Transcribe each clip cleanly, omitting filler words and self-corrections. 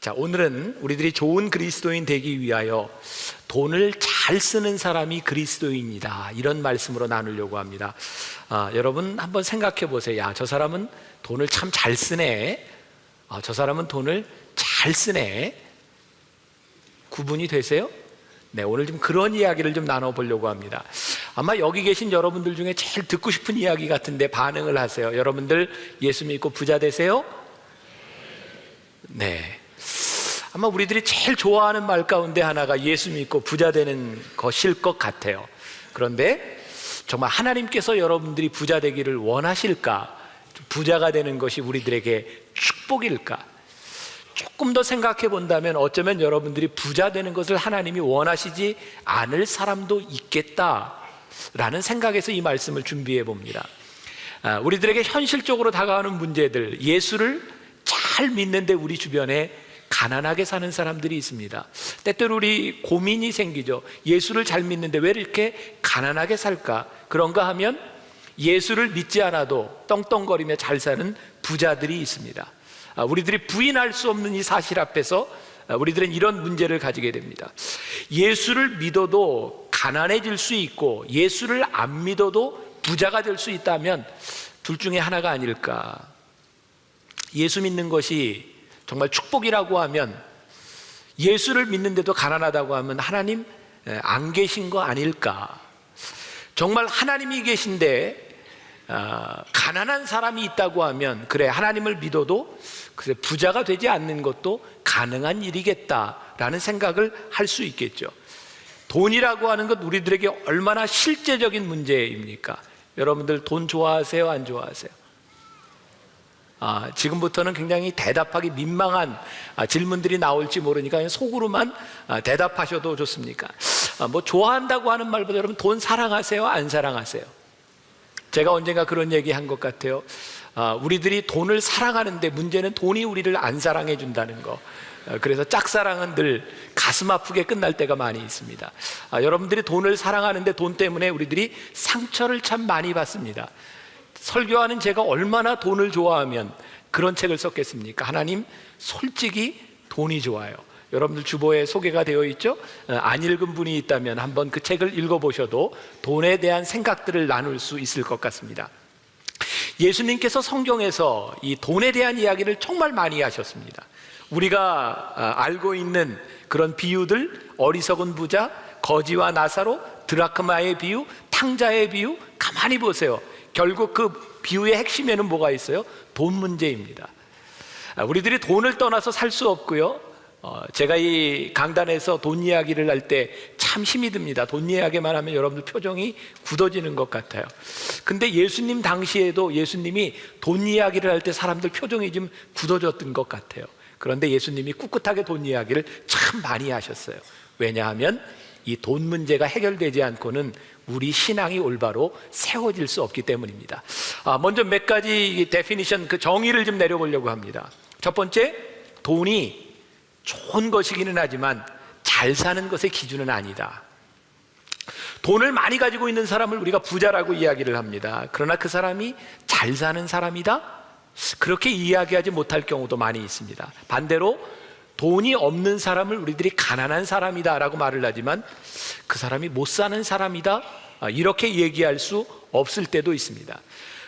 자, 오늘은 우리들이 좋은 그리스도인 되기 위하여 돈을 잘 쓰는 사람이 그리스도인이다, 이런 말씀으로 나누려고 합니다. 여러분 한번 생각해 보세요. 야, 저 사람은 돈을 참 잘 쓰네. 저 사람은 돈을 잘 쓰네. 구분이 되세요? 네, 오늘 좀 그런 이야기를 좀 나눠보려고 합니다. 아마 여기 계신 여러분들 중에 제일 듣고 싶은 이야기 같은데 반응을 하세요. 여러분들 예수 믿고 부자 되세요? 네. 아마 우리들이 제일 좋아하는 말 가운데 하나가 예수 믿고 부자 되는 것일 것 같아요. 그런데 정말 하나님께서 여러분들이 부자 되기를 원하실까? 부자가 되는 것이 우리들에게 축복일까? 조금 더 생각해 본다면 어쩌면 여러분들이 부자 되는 것을 하나님이 원하시지 않을 사람도 있겠다라는 생각에서 이 말씀을 준비해 봅니다. 우리들에게 현실적으로 다가오는 문제들, 예수를 잘 믿는데 우리 주변에 가난하게 사는 사람들이 있습니다. 때때로 우리 고민이 생기죠. 예수를 잘 믿는데 왜 이렇게 가난하게 살까? 그런가 하면 예수를 믿지 않아도 떵떵거리며 잘 사는 부자들이 있습니다. 우리들이 부인할 수 없는 이 사실 앞에서 우리들은 이런 문제를 가지게 됩니다. 예수를 믿어도 가난해질 수 있고 예수를 안 믿어도 부자가 될 수 있다면 둘 중에 하나가 아닐까? 예수 믿는 것이 정말 축복이라고 하면, 예수를 믿는데도 가난하다고 하면 하나님 안 계신 거 아닐까? 정말 하나님이 계신데 가난한 사람이 있다고 하면, 그래, 하나님을 믿어도 그래, 부자가 되지 않는 것도 가능한 일이겠다라는 생각을 할 수 있겠죠. 돈이라고 하는 것 우리들에게 얼마나 실제적인 문제입니까? 여러분들 돈 좋아하세요? 안 좋아하세요? 지금부터는 굉장히 대답하기 민망한 질문들이 나올지 모르니까 그냥 속으로만 대답하셔도 좋습니까? 뭐 좋아한다고 하는 말보다 여러분 돈 사랑하세요? 안 사랑하세요? 제가 언젠가 그런 얘기 한 것 같아요. 우리들이 돈을 사랑하는데 문제는 돈이 우리를 안 사랑해 준다는 거. 그래서 짝사랑은 늘 가슴 아프게 끝날 때가 많이 있습니다. 여러분들이 돈을 사랑하는데 돈 때문에 우리들이 상처를 참 많이 받습니다. 설교하는 제가 얼마나 돈을 좋아하면 그런 책을 썼겠습니까? 하나님, 솔직히 돈이 좋아요. 여러분들 주보에 소개가 되어 있죠? 안 읽은 분이 있다면 한번 그 책을 읽어보셔도 돈에 대한 생각들을 나눌 수 있을 것 같습니다. 예수님께서 성경에서 이 돈에 대한 이야기를 정말 많이 하셨습니다. 우리가 알고 있는 그런 비유들, 어리석은 부자, 거지와 나사로, 드라크마의 비유, 탕자의 비유, 가만히 보세요. 결국 그 비유의 핵심에는 뭐가 있어요? 돈 문제입니다. 우리들이 돈을 떠나서 살 수 없고요. 제가 이 강단에서 돈 이야기를 할 때 참 힘이 듭니다. 돈 이야기만 하면 여러분들 표정이 굳어지는 것 같아요. 근데 예수님 당시에도 예수님이 돈 이야기를 할 때 사람들 표정이 좀 굳어졌던 것 같아요. 그런데 예수님이 꿋꿋하게 돈 이야기를 참 많이 하셨어요. 왜냐하면 이 돈 문제가 해결되지 않고는 우리 신앙이 올바로 세워질 수 없기 때문입니다. 먼저 몇 가지 데피니션, 그 정의를 좀 내려보려고 합니다. 첫 번째, 돈이 좋은 것이기는 하지만 잘 사는 것의 기준은 아니다. 돈을 많이 가지고 있는 사람을 우리가 부자라고 이야기를 합니다. 그러나 그 사람이 잘 사는 사람이다? 그렇게 이야기하지 못할 경우도 많이 있습니다. 반대로 돈이 없는 사람을 우리들이 가난한 사람이다 라고 말을 하지만 그 사람이 못 사는 사람이다, 이렇게 얘기할 수 없을 때도 있습니다.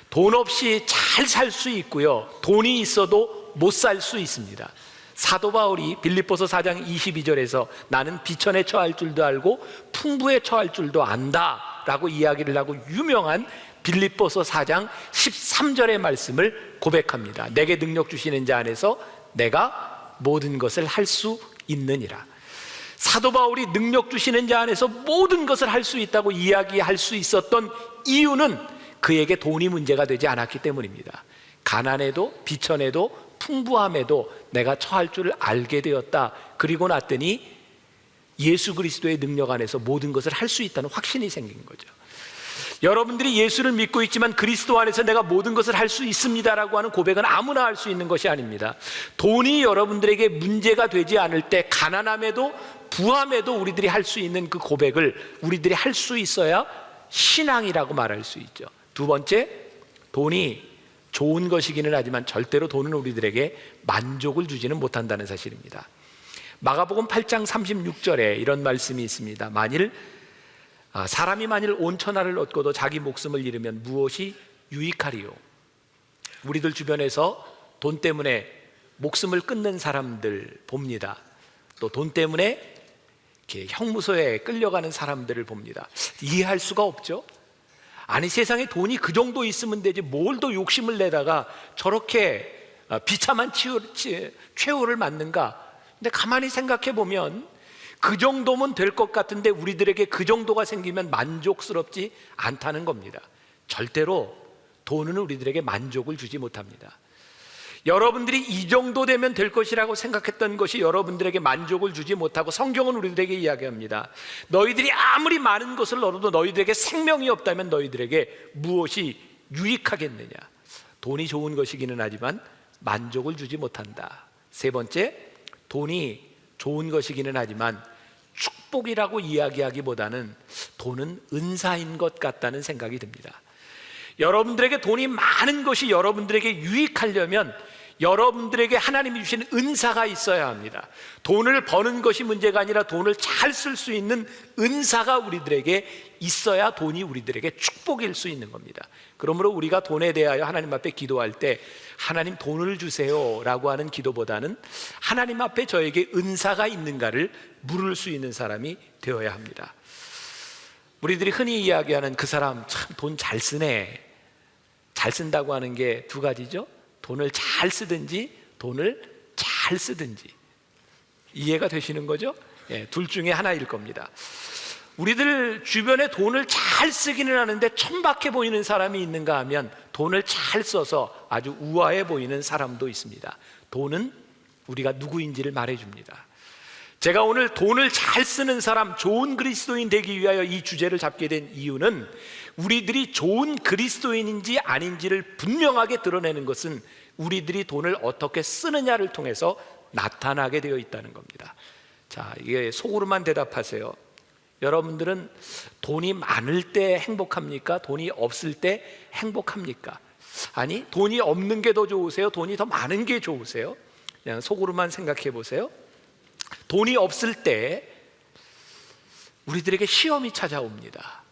돈 없이 잘 살 수 있고요, 돈이 있어도 못 살 수 있습니다. 사도 바울이 빌립보서 4장 22절에서 나는 비천에 처할 줄도 알고 풍부에 처할 줄도 안다 라고 이야기를 하고 유명한 빌립보서 4장 13절의 말씀을 고백합니다. 내게 능력 주시는 자 안에서 내가 모든 것을 할 수 있느니라. 사도 바울이 능력 주시는 자 안에서 모든 것을 할 수 있다고 이야기할 수 있었던 이유는 그에게 돈이 문제가 되지 않았기 때문입니다. 가난에도 비천에도 풍부함에도 내가 처할 줄을 알게 되었다. 그리고 났더니 예수 그리스도의 능력 안에서 모든 것을 할 수 있다는 확신이 생긴 거죠. 여러분들이 예수를 믿고 있지만 그리스도 안에서 내가 모든 것을 할 수 있습니다라고 하는 고백은 아무나 할 수 있는 것이 아닙니다. 돈이 여러분들에게 문제가 되지 않을 때 가난함에도 부함에도 우리들이 할 수 있는 그 고백을 우리들이 할 수 있어야 신앙이라고 말할 수 있죠. 두 번째, 돈이 좋은 것이기는 하지만 절대로 돈은 우리들에게 만족을 주지는 못한다는 사실입니다. 마가복음 8장 36절에 이런 말씀이 있습니다. 사람이 만일 온 천하를 얻고도 자기 목숨을 잃으면 무엇이 유익하리요? 우리들 주변에서 돈 때문에 목숨을 끊는 사람들 봅니다. 또 돈 때문에 이렇게 형무소에 끌려가는 사람들을 봅니다. 이해할 수가 없죠. 아니, 세상에 돈이 그 정도 있으면 되지 뭘 더 욕심을 내다가 저렇게 비참한 최후를 맞는가. 근데 가만히 생각해 보면 그 정도면 될 것 같은데 우리들에게 그 정도가 생기면 만족스럽지 않다는 겁니다. 절대로 돈은 우리들에게 만족을 주지 못합니다. 여러분들이 이 정도 되면 될 것이라고 생각했던 것이 여러분들에게 만족을 주지 못하고, 성경은 우리들에게 이야기합니다. 너희들이 아무리 많은 것을 얻어도 너희들에게 생명이 없다면 너희들에게 무엇이 유익하겠느냐. 돈이 좋은 것이기는 하지만 만족을 주지 못한다. 세 번째, 돈이 좋은 것이기는 하지만 축복이라고 이야기하기보다는 돈은 은사인 것 같다는 생각이 듭니다. 여러분들에게 돈이 많은 것이 여러분들에게 유익하려면 여러분들에게 하나님이 주신 은사가 있어야 합니다. 돈을 버는 것이 문제가 아니라 돈을 잘 쓸 수 있는 은사가 우리들에게 있어야 돈이 우리들에게 축복일 수 있는 겁니다. 그러므로 우리가 돈에 대하여 하나님 앞에 기도할 때 하나님 돈을 주세요 라고 하는 기도보다는 하나님 앞에 저에게 은사가 있는가를 물을 수 있는 사람이 되어야 합니다. 우리들이 흔히 이야기하는 그 사람 참 돈 잘 쓰네, 잘 쓴다고 하는 게 두 가지죠. 돈을 잘 쓰든지 돈을 잘 쓰든지. 이해가 되시는 거죠? 둘 중에 하나일 겁니다. 우리들 주변에 돈을 잘 쓰기는 하는데 천박해 보이는 사람이 있는가 하면 돈을 잘 써서 아주 우아해 보이는 사람도 있습니다. 돈은 우리가 누구인지를 말해줍니다. 제가 오늘 돈을 잘 쓰는 사람, 좋은 그리스도인 되기 위하여 이 주제를 잡게 된 이유는 우리들이 좋은 그리스도인인지 아닌지를 분명하게 드러내는 것은 우리들이 돈을 어떻게 쓰느냐를 통해서 나타나게 되어 있다는 겁니다. 자, 이게 속으로만 대답하세요. 여러분들은 돈이 많을 때 행복합니까? 돈이 없을 때 행복합니까? 아니, 돈이 없는 게 더 좋으세요? 돈이 더 많은 게 좋으세요? 그냥 속으로만 생각해 보세요. 돈이 없을 때 우리들에게 시험이 찾아옵니다.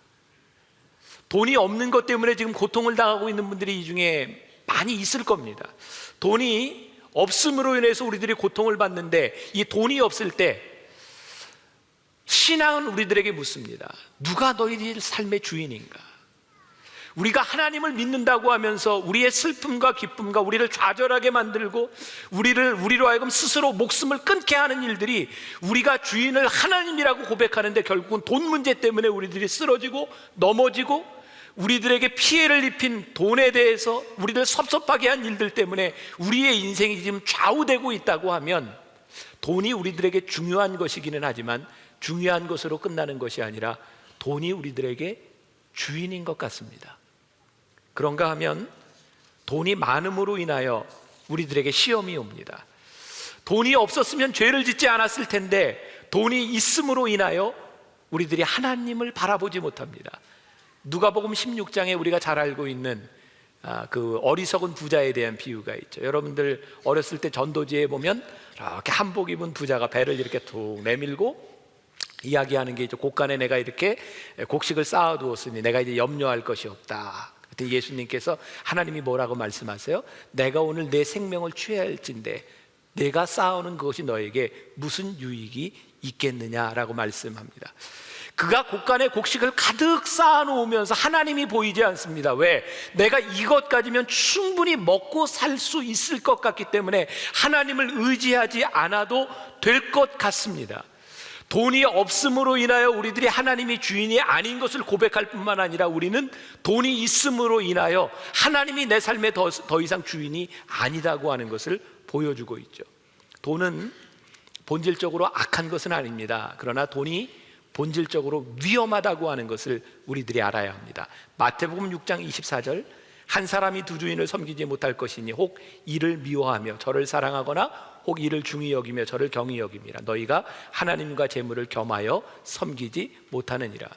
돈이 없는 것 때문에 지금 고통을 당하고 있는 분들이 이 중에 많이 있을 겁니다. 돈이 없음으로 인해서 우리들이 고통을 받는데, 이 돈이 없을 때 신앙은 우리들에게 묻습니다. 누가 너희들 삶의 주인인가? 우리가 하나님을 믿는다고 하면서 우리의 슬픔과 기쁨과 우리를 좌절하게 만들고 우리로 하여금 스스로 목숨을 끊게 하는 일들이, 우리가 주인을 하나님이라고 고백하는데 결국은 돈 문제 때문에 우리들이 쓰러지고 넘어지고, 우리들에게 피해를 입힌 돈에 대해서 우리를 섭섭하게 한 일들 때문에 우리의 인생이 지금 좌우되고 있다고 하면, 돈이 우리들에게 중요한 것이기는 하지만 중요한 것으로 끝나는 것이 아니라 돈이 우리들에게 주인인 것 같습니다. 그런가 하면 돈이 많음으로 인하여 우리들에게 시험이 옵니다. 돈이 없었으면 죄를 짓지 않았을 텐데 돈이 있음으로 인하여 우리들이 하나님을 바라보지 못합니다. 누가복음 16장에 우리가 잘 알고 있는 그 어리석은 부자에 대한 비유가 있죠. 여러분들 어렸을 때 전도지에 보면 이렇게 한복 입은 부자가 배를 이렇게 툭 내밀고 이야기하는 게 있죠. 곳간에 내가 이렇게 곡식을 쌓아두었으니 내가 이제 염려할 것이 없다. 그때 예수님께서, 하나님이 뭐라고 말씀하세요? 내가 오늘 내 생명을 취할진대 내가 쌓아오는 그것이 너에게 무슨 유익이 있겠느냐라고 말씀합니다. 그가 곳간에 곡식을 가득 쌓아놓으면서 하나님이 보이지 않습니다. 왜? 내가 이것 가지면 충분히 먹고 살 수 있을 것 같기 때문에 하나님을 의지하지 않아도 될 것 같습니다. 돈이 없음으로 인하여 우리들이 하나님이 주인이 아닌 것을 고백할 뿐만 아니라 우리는 돈이 있음으로 인하여 하나님이 내 삶에 더 이상 주인이 아니다고 하는 것을 보여주고 있죠. 돈은 본질적으로 악한 것은 아닙니다. 그러나 돈이 본질적으로 위험하다고 하는 것을 우리들이 알아야 합니다. 마태복음 6장 24절, 한 사람이 두 주인을 섬기지 못할 것이니 혹 이를 미워하며 저를 사랑하거나 혹 이를 중히 여기며 저를 경히 여김이라. 너희가 하나님과 재물을 겸하여 섬기지 못하느니라.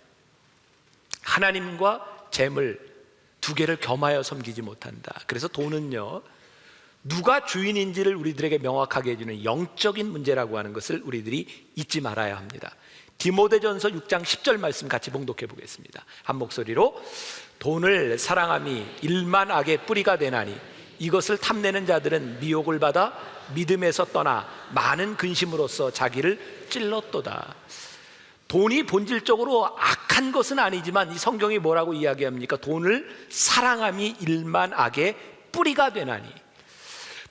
하나님과 재물, 두 개를 겸하여 섬기지 못한다. 그래서 돈은요, 누가 주인인지를 우리들에게 명확하게 해주는 영적인 문제라고 하는 것을 우리들이 잊지 말아야 합니다. 디모데전서 6장 10절 말씀 같이 봉독해 보겠습니다. 한 목소리로. 돈을 사랑함이 일만 악의 뿌리가 되나니 이것을 탐내는 자들은 미혹을 받아 믿음에서 떠나 많은 근심으로써 자기를 찔렀도다. 돈이 본질적으로 악한 것은 아니지만 이 성경이 뭐라고 이야기합니까? 돈을 사랑함이 일만 악의 뿌리가 되나니.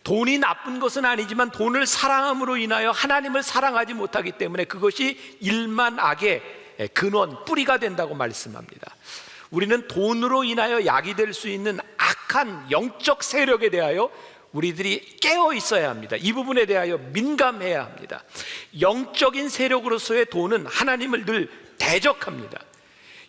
돈이 나쁜 것은 아니지만 돈을 사랑함으로 인하여 하나님을 사랑하지 못하기 때문에 그것이 일만 악의 근원, 뿌리가 된다고 말씀합니다. 우리는 돈으로 인하여 약이 될 수 있는 악한 영적 세력에 대하여 우리들이 깨어 있어야 합니다. 이 부분에 대하여 민감해야 합니다. 영적인 세력으로서의 돈은 하나님을 늘 대적합니다.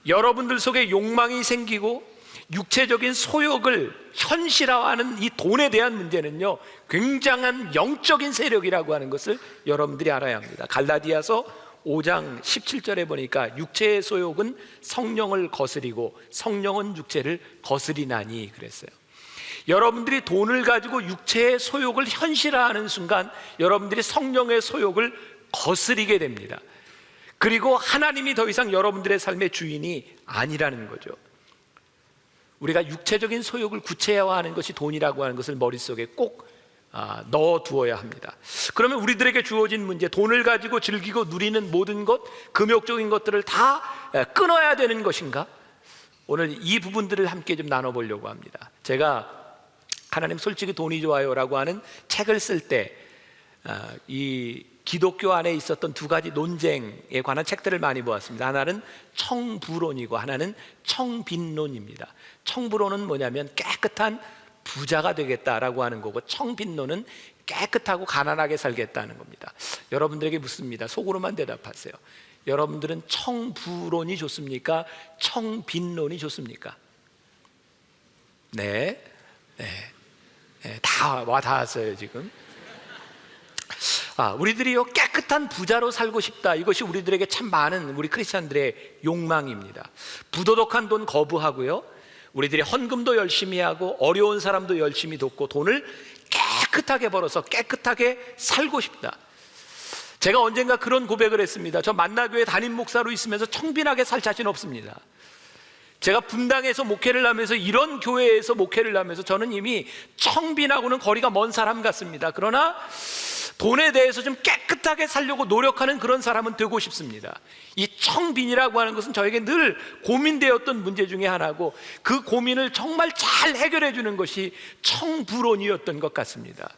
여러분들 속에 욕망이 생기고 육체적인 소욕을 현실화하는 이 돈에 대한 문제는요, 굉장한 영적인 세력이라고 하는 것을 여러분들이 알아야 합니다. 갈라디아서 5장 17절에 보니까 육체의 소욕은 성령을 거스리고 성령은 육체를 거스리나니 그랬어요. 여러분들이 돈을 가지고 육체의 소욕을 현실화하는 순간 여러분들이 성령의 소욕을 거스리게 됩니다. 그리고 하나님이 더 이상 여러분들의 삶의 주인이 아니라는 거죠. 우리가 육체적인 소욕을 구체화하는 것이 돈이라고 하는 것을 머릿속에 꼭 넣어두어야 합니다. 그러면 우리들에게 주어진 문제, 돈을 가지고 즐기고 누리는 모든 것, 금욕적인 것들을 다 끊어야 되는 것인가? 오늘 이 부분들을 함께 좀 나눠보려고 합니다. 제가 하나님 솔직히 돈이 좋아요라고 하는 책을 쓸 때 이 기독교 안에 있었던 두 가지 논쟁에 관한 책들을 많이 보았습니다. 하나는 청부론이고 하나는 청빈론입니다. 청부론은 뭐냐면 깨끗한 부자가 되겠다라고 하는 거고, 청빈론은 깨끗하고 가난하게 살겠다는 겁니다. 여러분들에게 묻습니다. 속으로만 대답하세요. 여러분들은 청부론이 좋습니까? 청빈론이 좋습니까? 네, 다 왔어요 지금. 우리들이요 깨끗한 부자로 살고 싶다. 이것이 우리들에게 참 많은 우리 크리스찬들의 욕망입니다. 부도덕한 돈 거부하고요, 우리들이 헌금도 열심히 하고 어려운 사람도 열심히 돕고 돈을 깨끗하게 벌어서 깨끗하게 살고 싶다. 제가 언젠가 그런 고백을 했습니다. 저 만나교회 담임 목사로 있으면서 청빈하게 살 자신 없습니다. 제가 분당에서 목회를 하면서, 이런 교회에서 목회를 하면서 저는 이미 청빈하고는 거리가 먼 사람 같습니다. 그러나 돈에 대해서 좀 깨끗하게 살려고 노력하는 그런 사람은 되고 싶습니다. 이 청빈이라고 하는 것은 저에게 늘 고민되었던 문제 중에 하나고, 그 고민을 정말 잘 해결해 주는 것이 청부론이었던 것 같습니다.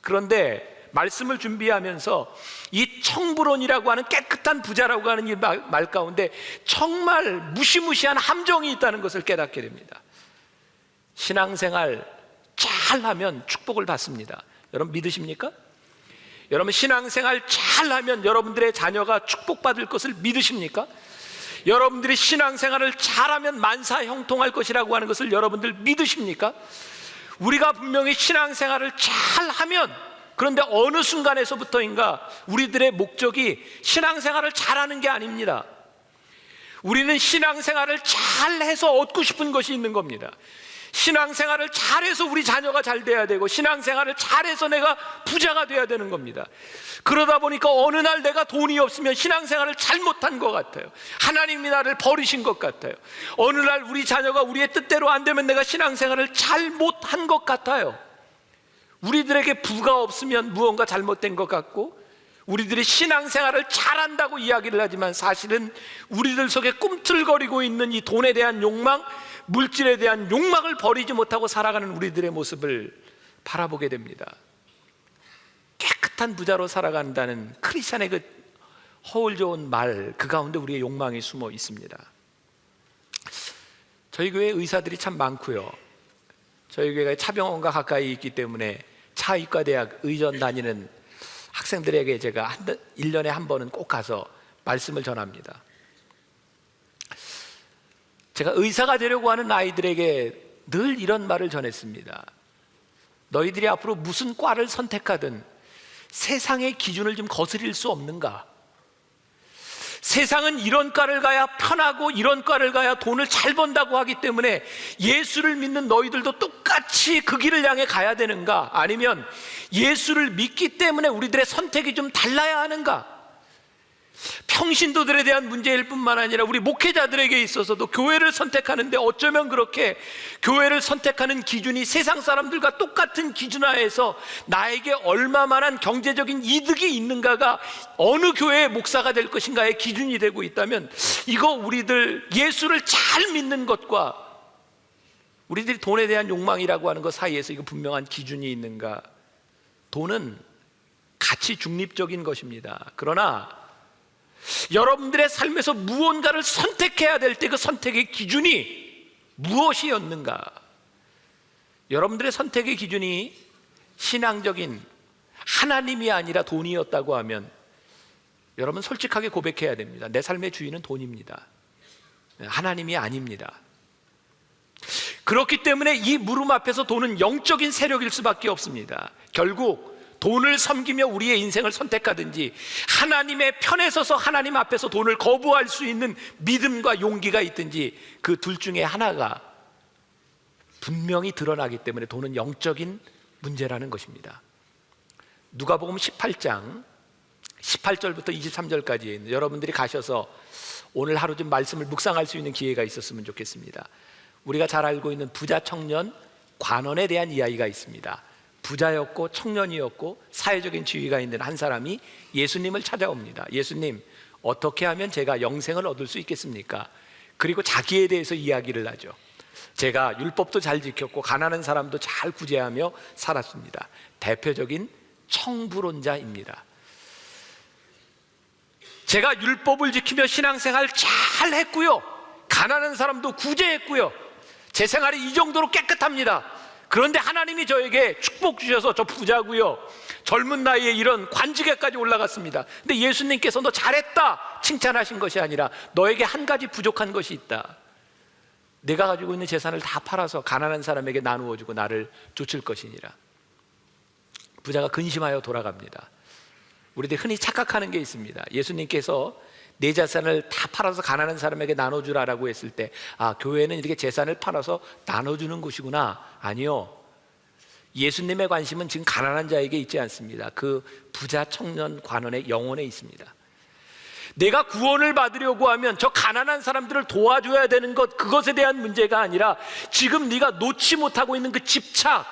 그런데 말씀을 준비하면서 이 청부론이라고 하는 깨끗한 부자라고 하는 이 말 가운데 정말 무시무시한 함정이 있다는 것을 깨닫게 됩니다. 신앙생활 잘하면 축복을 받습니다. 여러분 믿으십니까? 여러분 신앙생활 잘하면 여러분들의 자녀가 축복받을 것을 믿으십니까? 여러분들이 신앙생활을 잘하면 만사 형통할 것이라고 하는 것을 여러분들 믿으십니까? 우리가 분명히 신앙생활을 잘하면, 그런데 어느 순간에서부터인가 우리들의 목적이 신앙생활을 잘하는 게 아닙니다. 우리는 신앙생활을 잘해서 얻고 싶은 것이 있는 겁니다. 신앙생활을 잘해서 우리 자녀가 잘 돼야 되고, 신앙생활을 잘해서 내가 부자가 돼야 되는 겁니다. 그러다 보니까 어느 날 내가 돈이 없으면 신앙생활을 잘못한 것 같아요. 하나님이 나를 버리신 것 같아요. 어느 날 우리 자녀가 우리의 뜻대로 안 되면 내가 신앙생활을 잘못한 것 같아요. 우리들에게 부가 없으면 무언가 잘못된 것 같고, 우리들이 신앙생활을 잘한다고 이야기를 하지만 사실은 우리들 속에 꿈틀거리고 있는 이 돈에 대한 욕망, 물질에 대한 욕망을 버리지 못하고 살아가는 우리들의 모습을 바라보게 됩니다. 깨끗한 부자로 살아간다는 크리스찬의 그 허울 좋은 말, 그 가운데 우리의 욕망이 숨어 있습니다. 저희 교회 의사들이 참 많고요, 저희 교회가 차병원과 가까이 있기 때문에 차의과대학 의전 다니는 학생들에게 제가 1년에 한 번은 꼭 가서 말씀을 전합니다. 제가 의사가 되려고 하는 아이들에게 늘 이런 말을 전했습니다. 너희들이 앞으로 무슨 과를 선택하든 세상의 기준을 좀 거스릴 수 없는가? 세상은 이런 과를 가야 편하고 이런 과를 가야 돈을 잘 번다고 하기 때문에 예수를 믿는 너희들도 똑같이 그 길을 향해 가야 되는가? 아니면 예수를 믿기 때문에 우리들의 선택이 좀 달라야 하는가? 평신도들에 대한 문제일 뿐만 아니라 우리 목회자들에게 있어서도 교회를 선택하는데 어쩌면 그렇게 교회를 선택하는 기준이 세상 사람들과 똑같은 기준하에서 나에게 얼마만한 경제적인 이득이 있는가가 어느 교회의 목사가 될 것인가의 기준이 되고 있다면, 이거 우리들 예수를 잘 믿는 것과 우리들이 돈에 대한 욕망이라고 하는 것 사이에서 이거 분명한 기준이 있는가? 돈은 가치 중립적인 것입니다. 그러나 여러분들의 삶에서 무언가를 선택해야 될 때 그 선택의 기준이 무엇이었는가? 여러분들의 선택의 기준이 신앙적인 하나님이 아니라 돈이었다고 하면 여러분 솔직하게 고백해야 됩니다. 내 삶의 주인은 돈입니다. 하나님이 아닙니다. 그렇기 때문에 이 물음 앞에서 돈은 영적인 세력일 수밖에 없습니다. 결국 돈을 섬기며 우리의 인생을 선택하든지 하나님의 편에 서서 하나님 앞에서 돈을 거부할 수 있는 믿음과 용기가 있든지 그 둘 중에 하나가 분명히 드러나기 때문에 돈은 영적인 문제라는 것입니다. 누가복음 18장 18절부터 23절까지에 있는, 여러분들이 가셔서 오늘 하루 좀 말씀을 묵상할 수 있는 기회가 있었으면 좋겠습니다. 우리가 잘 알고 있는 부자 청년 관원에 대한 이야기가 있습니다. 부자였고 청년이었고 사회적인 지위가 있는 한 사람이 예수님을 찾아옵니다. 예수님, 어떻게 하면 제가 영생을 얻을 수 있겠습니까? 그리고 자기에 대해서 이야기를 하죠. 제가 율법도 잘 지켰고 가난한 사람도 잘 구제하며 살았습니다. 대표적인 청부론자입니다. 제가 율법을 지키며 신앙생활 잘 했고요, 가난한 사람도 구제했고요, 제 생활이 이 정도로 깨끗합니다. 그런데 하나님이 저에게 축복 주셔서 저 부자고요, 젊은 나이에 이런 관직에까지 올라갔습니다. 근데 예수님께서 너 잘했다 칭찬하신 것이 아니라 너에게 한 가지 부족한 것이 있다. 내가 가지고 있는 재산을 다 팔아서 가난한 사람에게 나누어 주고 나를 쫓을 것이니라. 부자가 근심하여 돌아갑니다. 우리들 흔히 착각하는 게 있습니다. 예수님께서 내 재산을 다 팔아서 가난한 사람에게 나눠주라라고 했을 때, 아, 교회는 이렇게 재산을 팔아서 나눠주는 곳이구나. 아니요, 예수님의 관심은 지금 가난한 자에게 있지 않습니다. 그 부자 청년 관원의 영혼에 있습니다. 내가 구원을 받으려고 하면 저 가난한 사람들을 도와줘야 되는 것, 그것에 대한 문제가 아니라 지금 네가 놓지 못하고 있는 그 집착,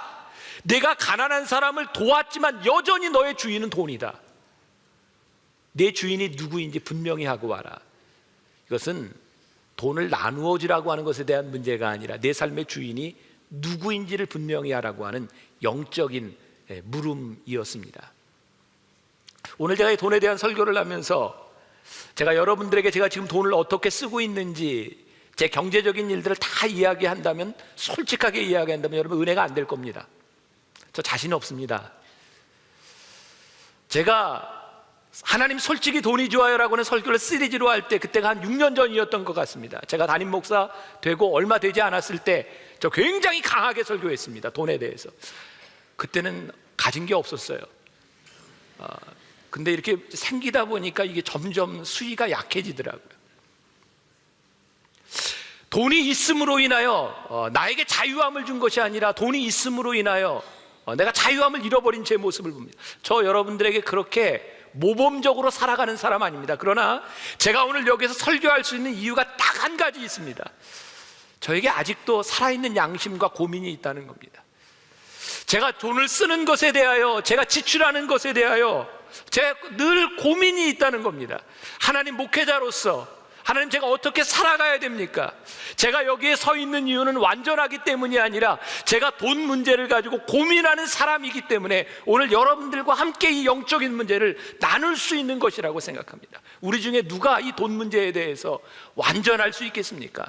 내가 가난한 사람을 도왔지만 여전히 너의 주인은 돈이다. 내 주인이 누구인지 분명히 하고 와라. 이것은 돈을 나누어 주라고 하는 것에 대한 문제가 아니라 내 삶의 주인이 누구인지를 분명히 하라고 하는 영적인 물음이었습니다. 오늘 제가 이 돈에 대한 설교를 하면서 제가 여러분들에게 제가 지금 돈을 어떻게 쓰고 있는지, 제 경제적인 일들을 다 이야기한다면, 솔직하게 이야기한다면 여러분 은혜가 안 될 겁니다. 저 자신 없습니다. 제가 하나님 솔직히 돈이 좋아요라고 하는 설교를 시리즈로 할 때, 그때가 한 6년 전이었던 것 같습니다. 제가 담임 목사 되고 얼마 되지 않았을 때 저 굉장히 강하게 설교했습니다. 돈에 대해서. 그때는 가진 게 없었어요. 근데 이렇게 생기다 보니까 이게 점점 수위가 약해지더라고요. 돈이 있음으로 인하여 나에게 자유함을 준 것이 아니라 돈이 있음으로 인하여 내가 자유함을 잃어버린 제 모습을 봅니다. 저 여러분들에게 그렇게 모범적으로 살아가는 사람 아닙니다. 그러나 제가 오늘 여기서 설교할 수 있는 이유가 딱 한 가지 있습니다. 저에게 아직도 살아있는 양심과 고민이 있다는 겁니다. 제가 돈을 쓰는 것에 대하여, 제가 지출하는 것에 대하여 제가 늘 고민이 있다는 겁니다. 하나님 목회자로서 하나님, 제가 어떻게 살아가야 됩니까? 제가 여기에 서 있는 이유는 완전하기 때문이 아니라 제가 돈 문제를 가지고 고민하는 사람이기 때문에 오늘 여러분들과 함께 이 영적인 문제를 나눌 수 있는 것이라고 생각합니다. 우리 중에 누가 이 돈 문제에 대해서 완전할 수 있겠습니까?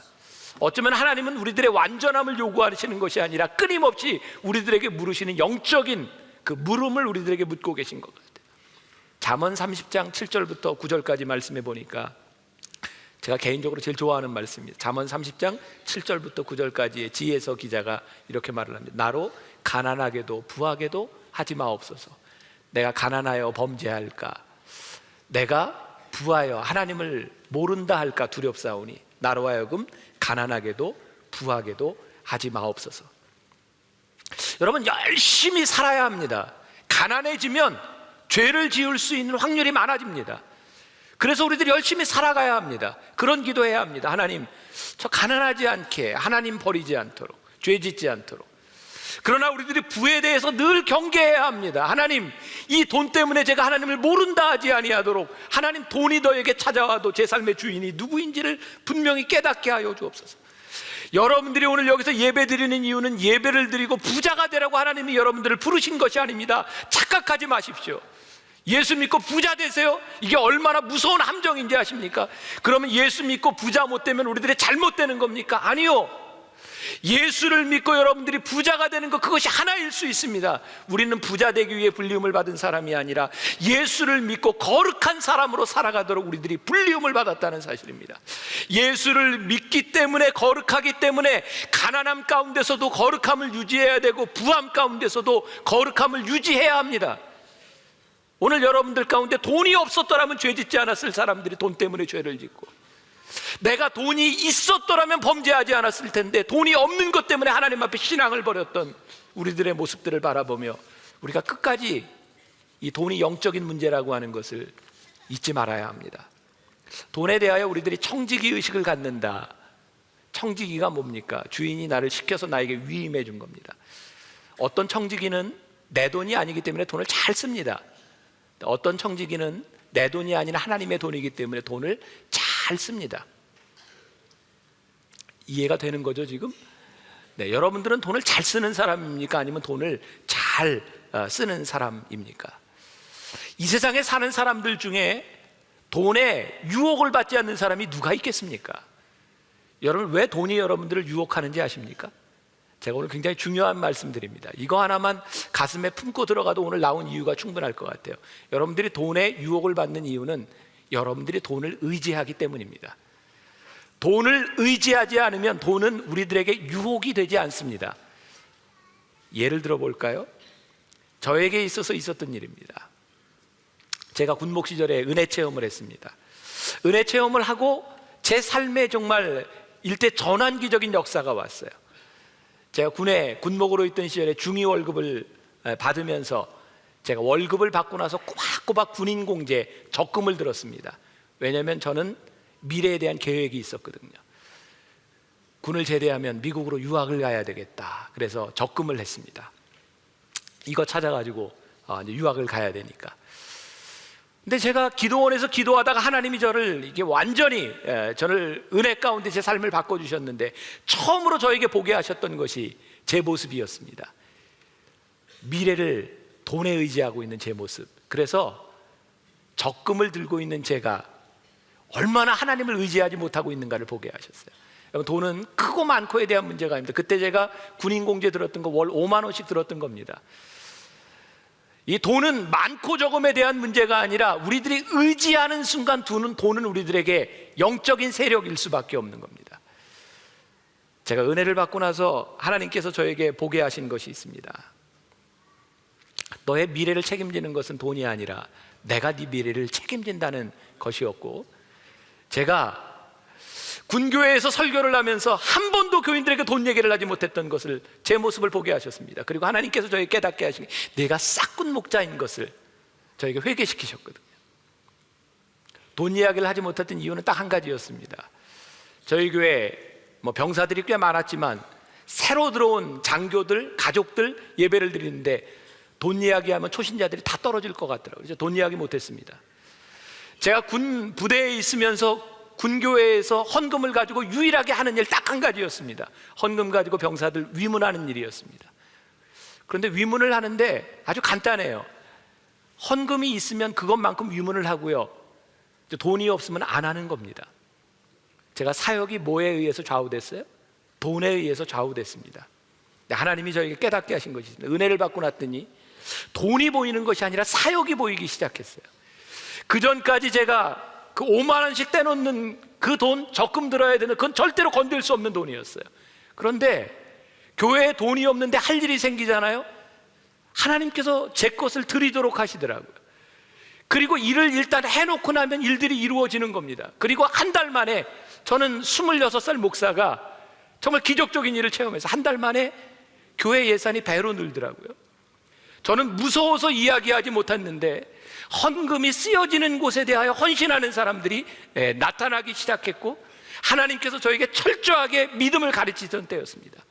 어쩌면 하나님은 우리들의 완전함을 요구하시는 것이 아니라 끊임없이 우리들에게 물으시는 영적인 그 물음을 우리들에게 묻고 계신 것 같아요. 잠언 30장 7절부터 9절까지 말씀해 보니까 제가 개인적으로 제일 좋아하는 말씀입니다. 잠언 30장 7절부터 9절까지의 지혜서 기자가 이렇게 말을 합니다. 나로 가난하게도 부하게도 하지 마옵소서. 내가 가난하여 범죄할까? 내가 부하여 하나님을 모른다 할까 두렵사오니 나로 하여금 가난하게도 부하게도 하지 마옵소서. 여러분, 열심히 살아야 합니다. 가난해지면 죄를 지을 수 있는 확률이 많아집니다. 그래서 우리들이 열심히 살아가야 합니다. 그런 기도해야 합니다. 하나님, 저 가난하지 않게, 하나님 버리지 않도록, 죄 짓지 않도록. 그러나 우리들이 부에 대해서 늘 경계해야 합니다. 하나님, 이 돈 때문에 제가 하나님을 모른다 하지 아니하도록, 하나님, 돈이 너에게 찾아와도 제 삶의 주인이 누구인지를 분명히 깨닫게 하여 주옵소서. 여러분들이 오늘 여기서 예배 드리는 이유는 예배를 드리고 부자가 되라고 하나님이 여러분들을 부르신 것이 아닙니다. 착각하지 마십시오. 예수 믿고 부자 되세요? 이게 얼마나 무서운 함정인지 아십니까? 그러면 예수 믿고 부자 못 되면 우리들이 잘못되는 겁니까? 아니요. 예수를 믿고 여러분들이 부자가 되는 것, 그것이 하나일 수 있습니다. 우리는 부자 되기 위해 불리움을 받은 사람이 아니라 예수를 믿고 거룩한 사람으로 살아가도록 우리들이 불리움을 받았다는 사실입니다. 예수를 믿기 때문에, 거룩하기 때문에 가난함 가운데서도 거룩함을 유지해야 되고 부함 가운데서도 거룩함을 유지해야 합니다. 오늘 여러분들 가운데 돈이 없었더라면 죄 짓지 않았을 사람들이 돈 때문에 죄를 짓고, 내가 돈이 있었더라면 범죄하지 않았을 텐데 돈이 없는 것 때문에 하나님 앞에 신앙을 버렸던 우리들의 모습들을 바라보며 우리가 끝까지 이 돈이 영적인 문제라고 하는 것을 잊지 말아야 합니다. 돈에 대하여 우리들이 청지기 의식을 갖는다. 청지기가 뭡니까? 주인이 나를 시켜서 나에게 위임해 준 겁니다. 어떤 청지기는 내 돈이 아니기 때문에 돈을 잘 씁니다. 어떤 청지기는 내 돈이 아닌 하나님의 돈이기 때문에 돈을 잘 씁니다. 이해가 되는 거죠 지금? 네, 여러분들은 돈을 잘 쓰는 사람입니까? 아니면 돈을 잘 쓰는 사람입니까? 이 세상에 사는 사람들 중에 돈에 유혹을 받지 않는 사람이 누가 있겠습니까? 여러분, 왜 돈이 여러분들을 유혹하는지 아십니까? 제가 오늘 굉장히 중요한 말씀드립니다. 이거 하나만 가슴에 품고 들어가도 오늘 나온 이유가 충분할 것 같아요. 여러분들이 돈에 유혹을 받는 이유는 여러분들이 돈을 의지하기 때문입니다. 돈을 의지하지 않으면 돈은 우리들에게 유혹이 되지 않습니다. 예를 들어 볼까요? 저에게 있어서 있었던 일입니다. 제가 군목 시절에 은혜 체험을 했습니다. 은혜 체험을 하고 제 삶에 정말 일대 전환기적인 역사가 왔어요. 제가 군목으로 있던 시절에 중위 월급을 받으면서 제가 월급을 받고 나서 꼬박꼬박 군인 공제 적금을 들었습니다. 왜냐하면 저는 미래에 대한 계획이 있었거든요. 군을 제대하면 미국으로 유학을 가야 되겠다. 그래서 적금을 했습니다. 이거 찾아가지고 유학을 가야 되니까. 근데 제가 기도원에서 기도하다가 하나님이 저를 이게 완전히 저를 은혜 가운데 제 삶을 바꿔주셨는데 처음으로 저에게 보게 하셨던 것이 제 모습이었습니다. 미래를 돈에 의지하고 있는 제 모습. 그래서 적금을 들고 있는 제가 얼마나 하나님을 의지하지 못하고 있는가를 보게 하셨어요. 여러분, 돈은 크고 많고에 대한 문제가 아닙니다. 그때 제가 군인 공제 들었던 거 월 5만 원씩 들었던 겁니다. 이 돈은 많고 적음에 대한 문제가 아니라 우리들이 의지하는 순간 돈은 우리들에게 영적인 세력일 수밖에 없는 겁니다. 제가 은혜를 받고 나서 하나님께서 저에게 보게 하신 것이 있습니다. 너의 미래를 책임지는 것은 돈이 아니라 내가 네 미래를 책임진다는 것이었고, 제가 군교회에서 설교를 하면서 한 번도 교인들에게 돈 얘기를 하지 못했던 것을, 제 모습을 보게 하셨습니다. 그리고 하나님께서 저에게 깨닫게 하신 게 내가 싹군 목자인 것을 저에게 회개시키셨거든요. 돈 이야기를 하지 못했던 이유는 딱 한 가지였습니다. 저희 교회 병사들이 꽤 많았지만 새로 들어온 장교들, 가족들 예배를 드리는데 돈 이야기하면 초신자들이 다 떨어질 것 같더라고요. 그래서 돈 이야기 못했습니다. 제가 군 부대에 있으면서 군교회에서 헌금을 가지고 유일하게 하는 일 딱 한 가지였습니다. 헌금 가지고 병사들 위문하는 일이었습니다. 그런데 위문을 하는데 아주 간단해요. 헌금이 있으면 그것만큼 위문을 하고요, 돈이 없으면 안 하는 겁니다. 제가 사역이 뭐에 의해서 좌우됐어요? 돈에 의해서 좌우됐습니다. 하나님이 저에게 깨닫게 하신 것이 있습니다. 은혜를 받고 났더니 돈이 보이는 것이 아니라 사역이 보이기 시작했어요. 그 전까지 제가 그 5만 원씩 떼놓는 그 돈, 적금 들어야 되는, 그건 절대로 건들 수 없는 돈이었어요. 그런데 교회에 돈이 없는데 할 일이 생기잖아요. 하나님께서 제 것을 드리도록 하시더라고요. 그리고 일을 일단 해놓고 나면 일들이 이루어지는 겁니다. 그리고 한 달 만에, 저는 26살 목사가 정말 기적적인 일을 체험해서 한 달 만에 교회 예산이 배로 늘더라고요. 저는 무서워서 이야기하지 못했는데 헌금이 쓰여지는 곳에 대하여 헌신하는 사람들이 나타나기 시작했고, 하나님께서 저에게 철저하게 믿음을 가르치던 때였습니다.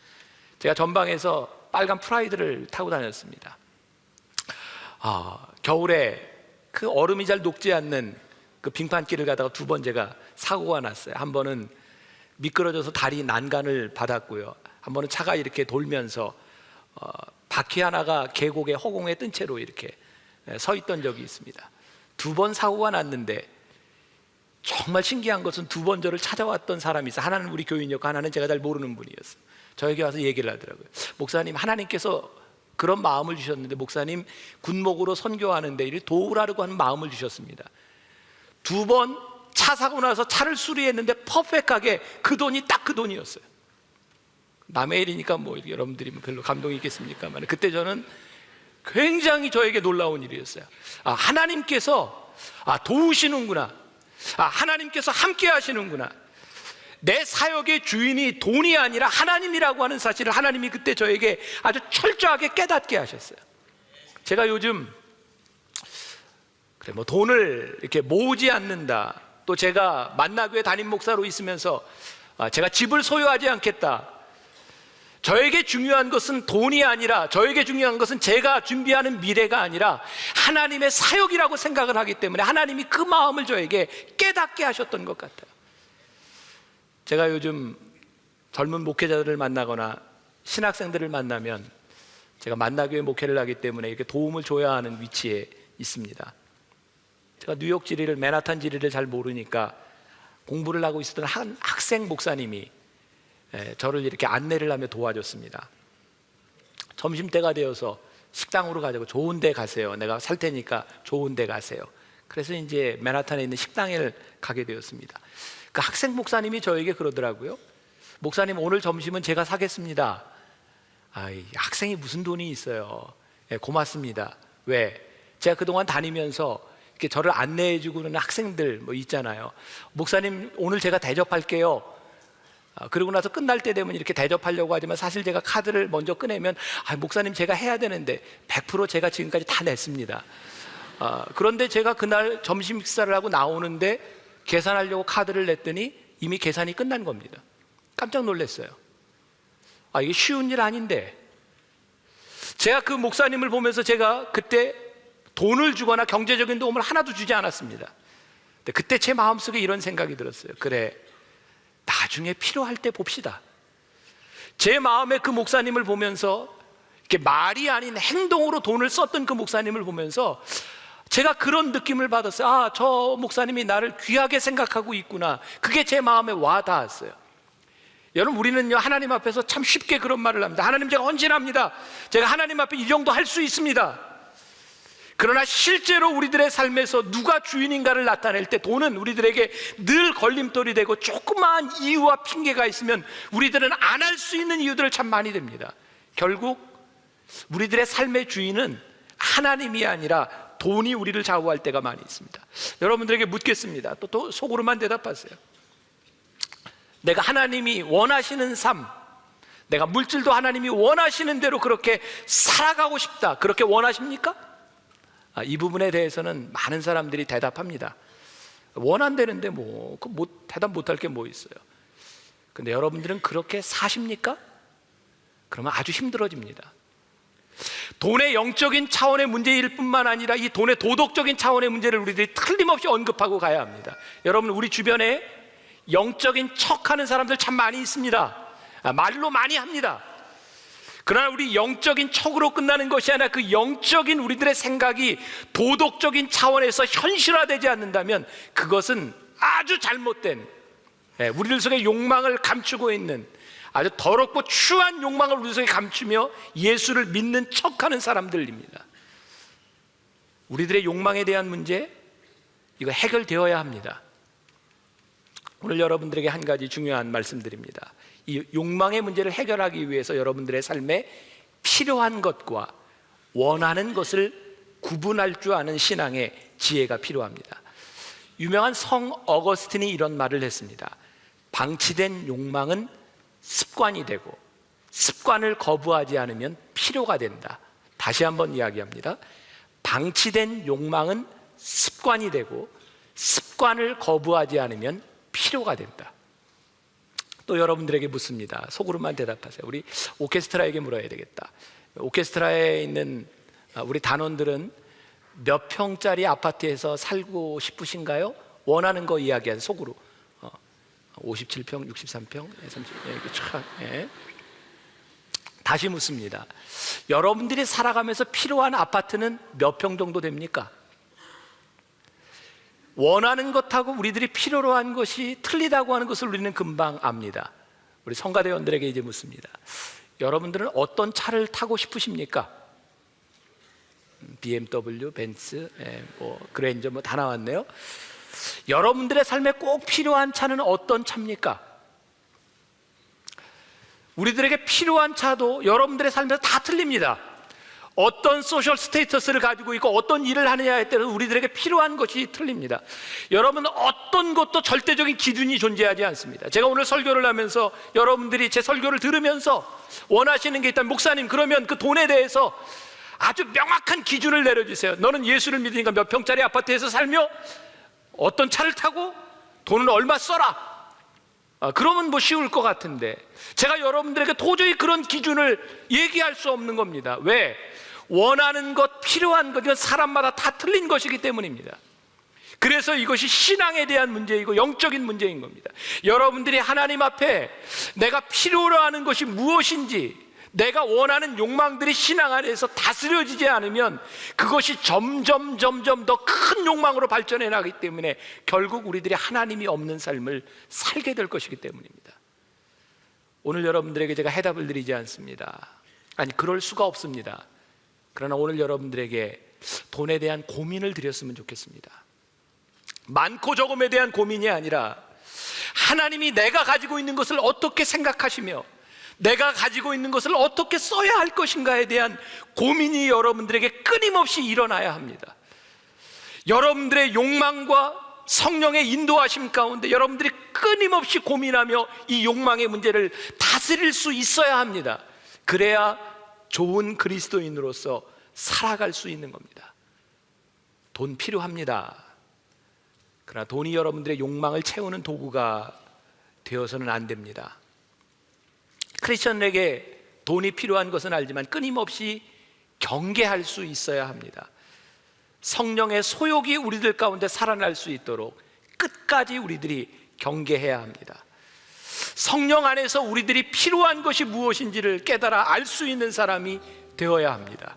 제가 전방에서 빨간 프라이드를 타고 다녔습니다. 겨울에 그 얼음이 잘 녹지 않는 그 빙판길을 가다가 두 번 제가 사고가 났어요. 한 번은 미끄러져서 다리 난간을 받았고요. 한 번은 차가 이렇게 돌면서 바퀴 하나가 계곡의 허공에 뜬 채로 이렇게 서 있던 적이 있습니다. 두 번 사고가 났는데 정말 신기한 것은 두 번 저를 찾아왔던 사람이 있어요. 하나는 우리 교인이었고 하나는 제가 잘 모르는 분이었어요. 저에게 와서 얘기를 하더라고요. 목사님, 하나님께서 그런 마음을 주셨는데, 목사님 군목으로 선교하는데 이를 도우라고 하는 마음을 주셨습니다. 두 번 차 사고 나서 차를 수리했는데 퍼펙트하게 그 돈이 딱 그 돈이었어요. 남의 일이니까 뭐 여러분들이 별로 감동이 있겠습니까만, 그때 저는 굉장히 저에게 놀라운 일이었어요. 하나님께서 도우시는구나, 하나님께서 함께 하시는구나, 내 사역의 주인이 돈이 아니라 하나님이라고 하는 사실을 하나님이 그때 저에게 아주 철저하게 깨닫게 하셨어요. 제가 요즘 돈을 이렇게 모으지 않는다, 또 제가 만나교회 담임 목사로 있으면서 제가 집을 소유하지 않겠다, 저에게 중요한 것은 돈이 아니라, 저에게 중요한 것은 제가 준비하는 미래가 아니라 하나님의 사역이라고 생각을 하기 때문에 하나님이 그 마음을 저에게 깨닫게 하셨던 것 같아요. 제가 요즘 젊은 목회자들을 만나거나 신학생들을 만나면, 제가 만나교회 목회를 하기 때문에 이렇게 도움을 줘야 하는 위치에 있습니다. 제가 뉴욕 지리를, 맨하탄 지리를 잘 모르니까 공부를 하고 있었던 한 학생 목사님이 저를 이렇게 안내를 하며 도와줬습니다. 점심때가 되어서 식당으로 가자고, 좋은 데 가세요, 내가 살 테니까 좋은 데 가세요. 그래서 이제 맨하탄에 있는 식당에 가게 되었습니다. 그 학생 목사님이 저에게 그러더라고요. 목사님, 오늘 점심은 제가 사겠습니다. 학생이 무슨 돈이 있어요. 고맙습니다. 왜? 제가 그동안 다니면서 이렇게 저를 안내해주고 그러는 학생들 뭐 있잖아요. 목사님, 오늘 제가 대접할게요. 그러고 나서 끝날 때 되면 이렇게 대접하려고 하지만 사실 제가 카드를 먼저 꺼내면, 목사님 제가 해야 되는데 100% 제가 지금까지 다 냈습니다. 그런데 제가 그날 점심 식사를 하고 나오는데 계산하려고 카드를 냈더니 이미 계산이 끝난 겁니다. 깜짝 놀랐어요. 이게 쉬운 일 아닌데. 제가 그 목사님을 보면서 제가 그때 돈을 주거나 경제적인 도움을 하나도 주지 않았습니다. 근데 그때 제 마음속에 이런 생각이 들었어요. 그래, 나중에 필요할 때 봅시다. 제 마음에 그 목사님을 보면서, 이렇게 말이 아닌 행동으로 돈을 썼던 그 목사님을 보면서 제가 그런 느낌을 받았어요. 저 목사님이 나를 귀하게 생각하고 있구나. 그게 제 마음에 와 닿았어요. 여러분, 우리는요, 하나님 앞에서 참 쉽게 그런 말을 합니다. 하나님, 제가 헌신합니다. 제가 하나님 앞에 이 정도 할 수 있습니다. 그러나 실제로 우리들의 삶에서 누가 주인인가를 나타낼 때 돈은 우리들에게 늘 걸림돌이 되고, 조그마한 이유와 핑계가 있으면 우리들은 안 할 수 있는 이유들을 참 많이 됩니다. 결국 우리들의 삶의 주인은 하나님이 아니라 돈이 우리를 좌우할 때가 많이 있습니다. 여러분들에게 묻겠습니다. 또 속으로만 대답하세요. 내가 하나님이 원하시는 삶, 내가 물질도 하나님이 원하시는 대로 그렇게 살아가고 싶다, 그렇게 원하십니까? 이 부분에 대해서는 많은 사람들이 대답합니다. 원한다는데 대답 못할 게 뭐 있어요. 근데 여러분들은 그렇게 사십니까? 그러면 아주 힘들어집니다. 돈의 영적인 차원의 문제일 뿐만 아니라 이 돈의 도덕적인 차원의 문제를 우리들이 틀림없이 언급하고 가야 합니다. 여러분, 우리 주변에 영적인 척하는 사람들 참 많이 있습니다. 말로 많이 합니다. 그러나 우리 영적인 척으로 끝나는 것이 아니라 그 영적인 우리들의 생각이 도덕적인 차원에서 현실화되지 않는다면 그것은 아주 잘못된, 우리들 속에 욕망을 감추고 있는 아주 더럽고 추한 욕망을 우리 속에 감추며 예수를 믿는 척하는 사람들입니다. 우리들의 욕망에 대한 문제, 이거 해결되어야 합니다. 오늘 여러분들에게 한 가지 중요한 말씀드립니다. 이 욕망의 문제를 해결하기 위해서 여러분들의 삶에 필요한 것과 원하는 것을 구분할 줄 아는 신앙에 지혜가 필요합니다. 유명한 성 어거스틴이 이런 말을 했습니다. 방치된 욕망은 습관이 되고 습관을 거부하지 않으면 필요가 된다. 다시 한번 이야기합니다. 방치된 욕망은 습관이 되고 습관을 거부하지 않으면 필요가 된다. 또 여러분들에게 묻습니다. 속으로만 대답하세요. 우리 오케스트라에게 물어야 되겠다. 오케스트라에 있는 우리 단원들은 몇 평짜리 아파트에서 살고 싶으신가요? 원하는 거 이야기한 속으로 57평, 63평, 30, 예. 다시 묻습니다. 여러분들이 살아가면서 필요한 아파트는 몇 평 정도 됩니까? 원하는 것하고 우리들이 필요로 한 것이 틀리다고 하는 것을 우리는 금방 압니다. 우리 성가대원들에게 이제 묻습니다. 여러분들은 어떤 차를 타고 싶으십니까? BMW, 벤츠, 그랜저 다 나왔네요. 여러분들의 삶에 꼭 필요한 차는 어떤 차입니까? 우리들에게 필요한 차도 여러분들의 삶에서 다 틀립니다. 어떤 소셜 스테이터스를 가지고 있고 어떤 일을 하느냐에 따라서 우리들에게 필요한 것이 틀립니다. 여러분, 어떤 것도 절대적인 기준이 존재하지 않습니다. 제가 오늘 설교를 하면서 여러분들이 제 설교를 들으면서 원하시는 게 있다면, 목사님 그러면 그 돈에 대해서 아주 명확한 기준을 내려주세요. 너는 예수를 믿으니까 몇 평짜리 아파트에서 살며 어떤 차를 타고 돈은 얼마 써라. 그러면 뭐 쉬울 것 같은데, 제가 여러분들에게 도저히 그런 기준을 얘기할 수 없는 겁니다. 왜? 원하는 것, 필요한 것, 이건 사람마다 다 틀린 것이기 때문입니다. 그래서 이것이 신앙에 대한 문제이고 영적인 문제인 겁니다. 여러분들이 하나님 앞에 내가 필요로 하는 것이 무엇인지, 내가 원하는 욕망들이 신앙 안에서 다스려지지 않으면 그것이 점점 더 큰 욕망으로 발전해 나가기 때문에 결국 우리들이 하나님이 없는 삶을 살게 될 것이기 때문입니다. 오늘 여러분들에게 제가 해답을 드리지 않습니다. 아니, 그럴 수가 없습니다. 그러나 오늘 여러분들에게 돈에 대한 고민을 드렸으면 좋겠습니다. 많고 적음에 대한 고민이 아니라 하나님이 내가 가지고 있는 것을 어떻게 생각하시며 내가 가지고 있는 것을 어떻게 써야 할 것인가에 대한 고민이 여러분들에게 끊임없이 일어나야 합니다. 여러분들의 욕망과 성령의 인도하심 가운데 여러분들이 끊임없이 고민하며 이 욕망의 문제를 다스릴 수 있어야 합니다. 그래야 좋은 그리스도인으로서 살아갈 수 있는 겁니다. 돈 필요합니다. 그러나 돈이 여러분들의 욕망을 채우는 도구가 되어서는 안 됩니다. 크리스천에게 돈이 필요한 것은 알지만 끊임없이 경계할 수 있어야 합니다. 성령의 소욕이 우리들 가운데 살아날 수 있도록 끝까지 우리들이 경계해야 합니다. 성령 안에서 우리들이 필요한 것이 무엇인지를 깨달아 알 수 있는 사람이 되어야 합니다.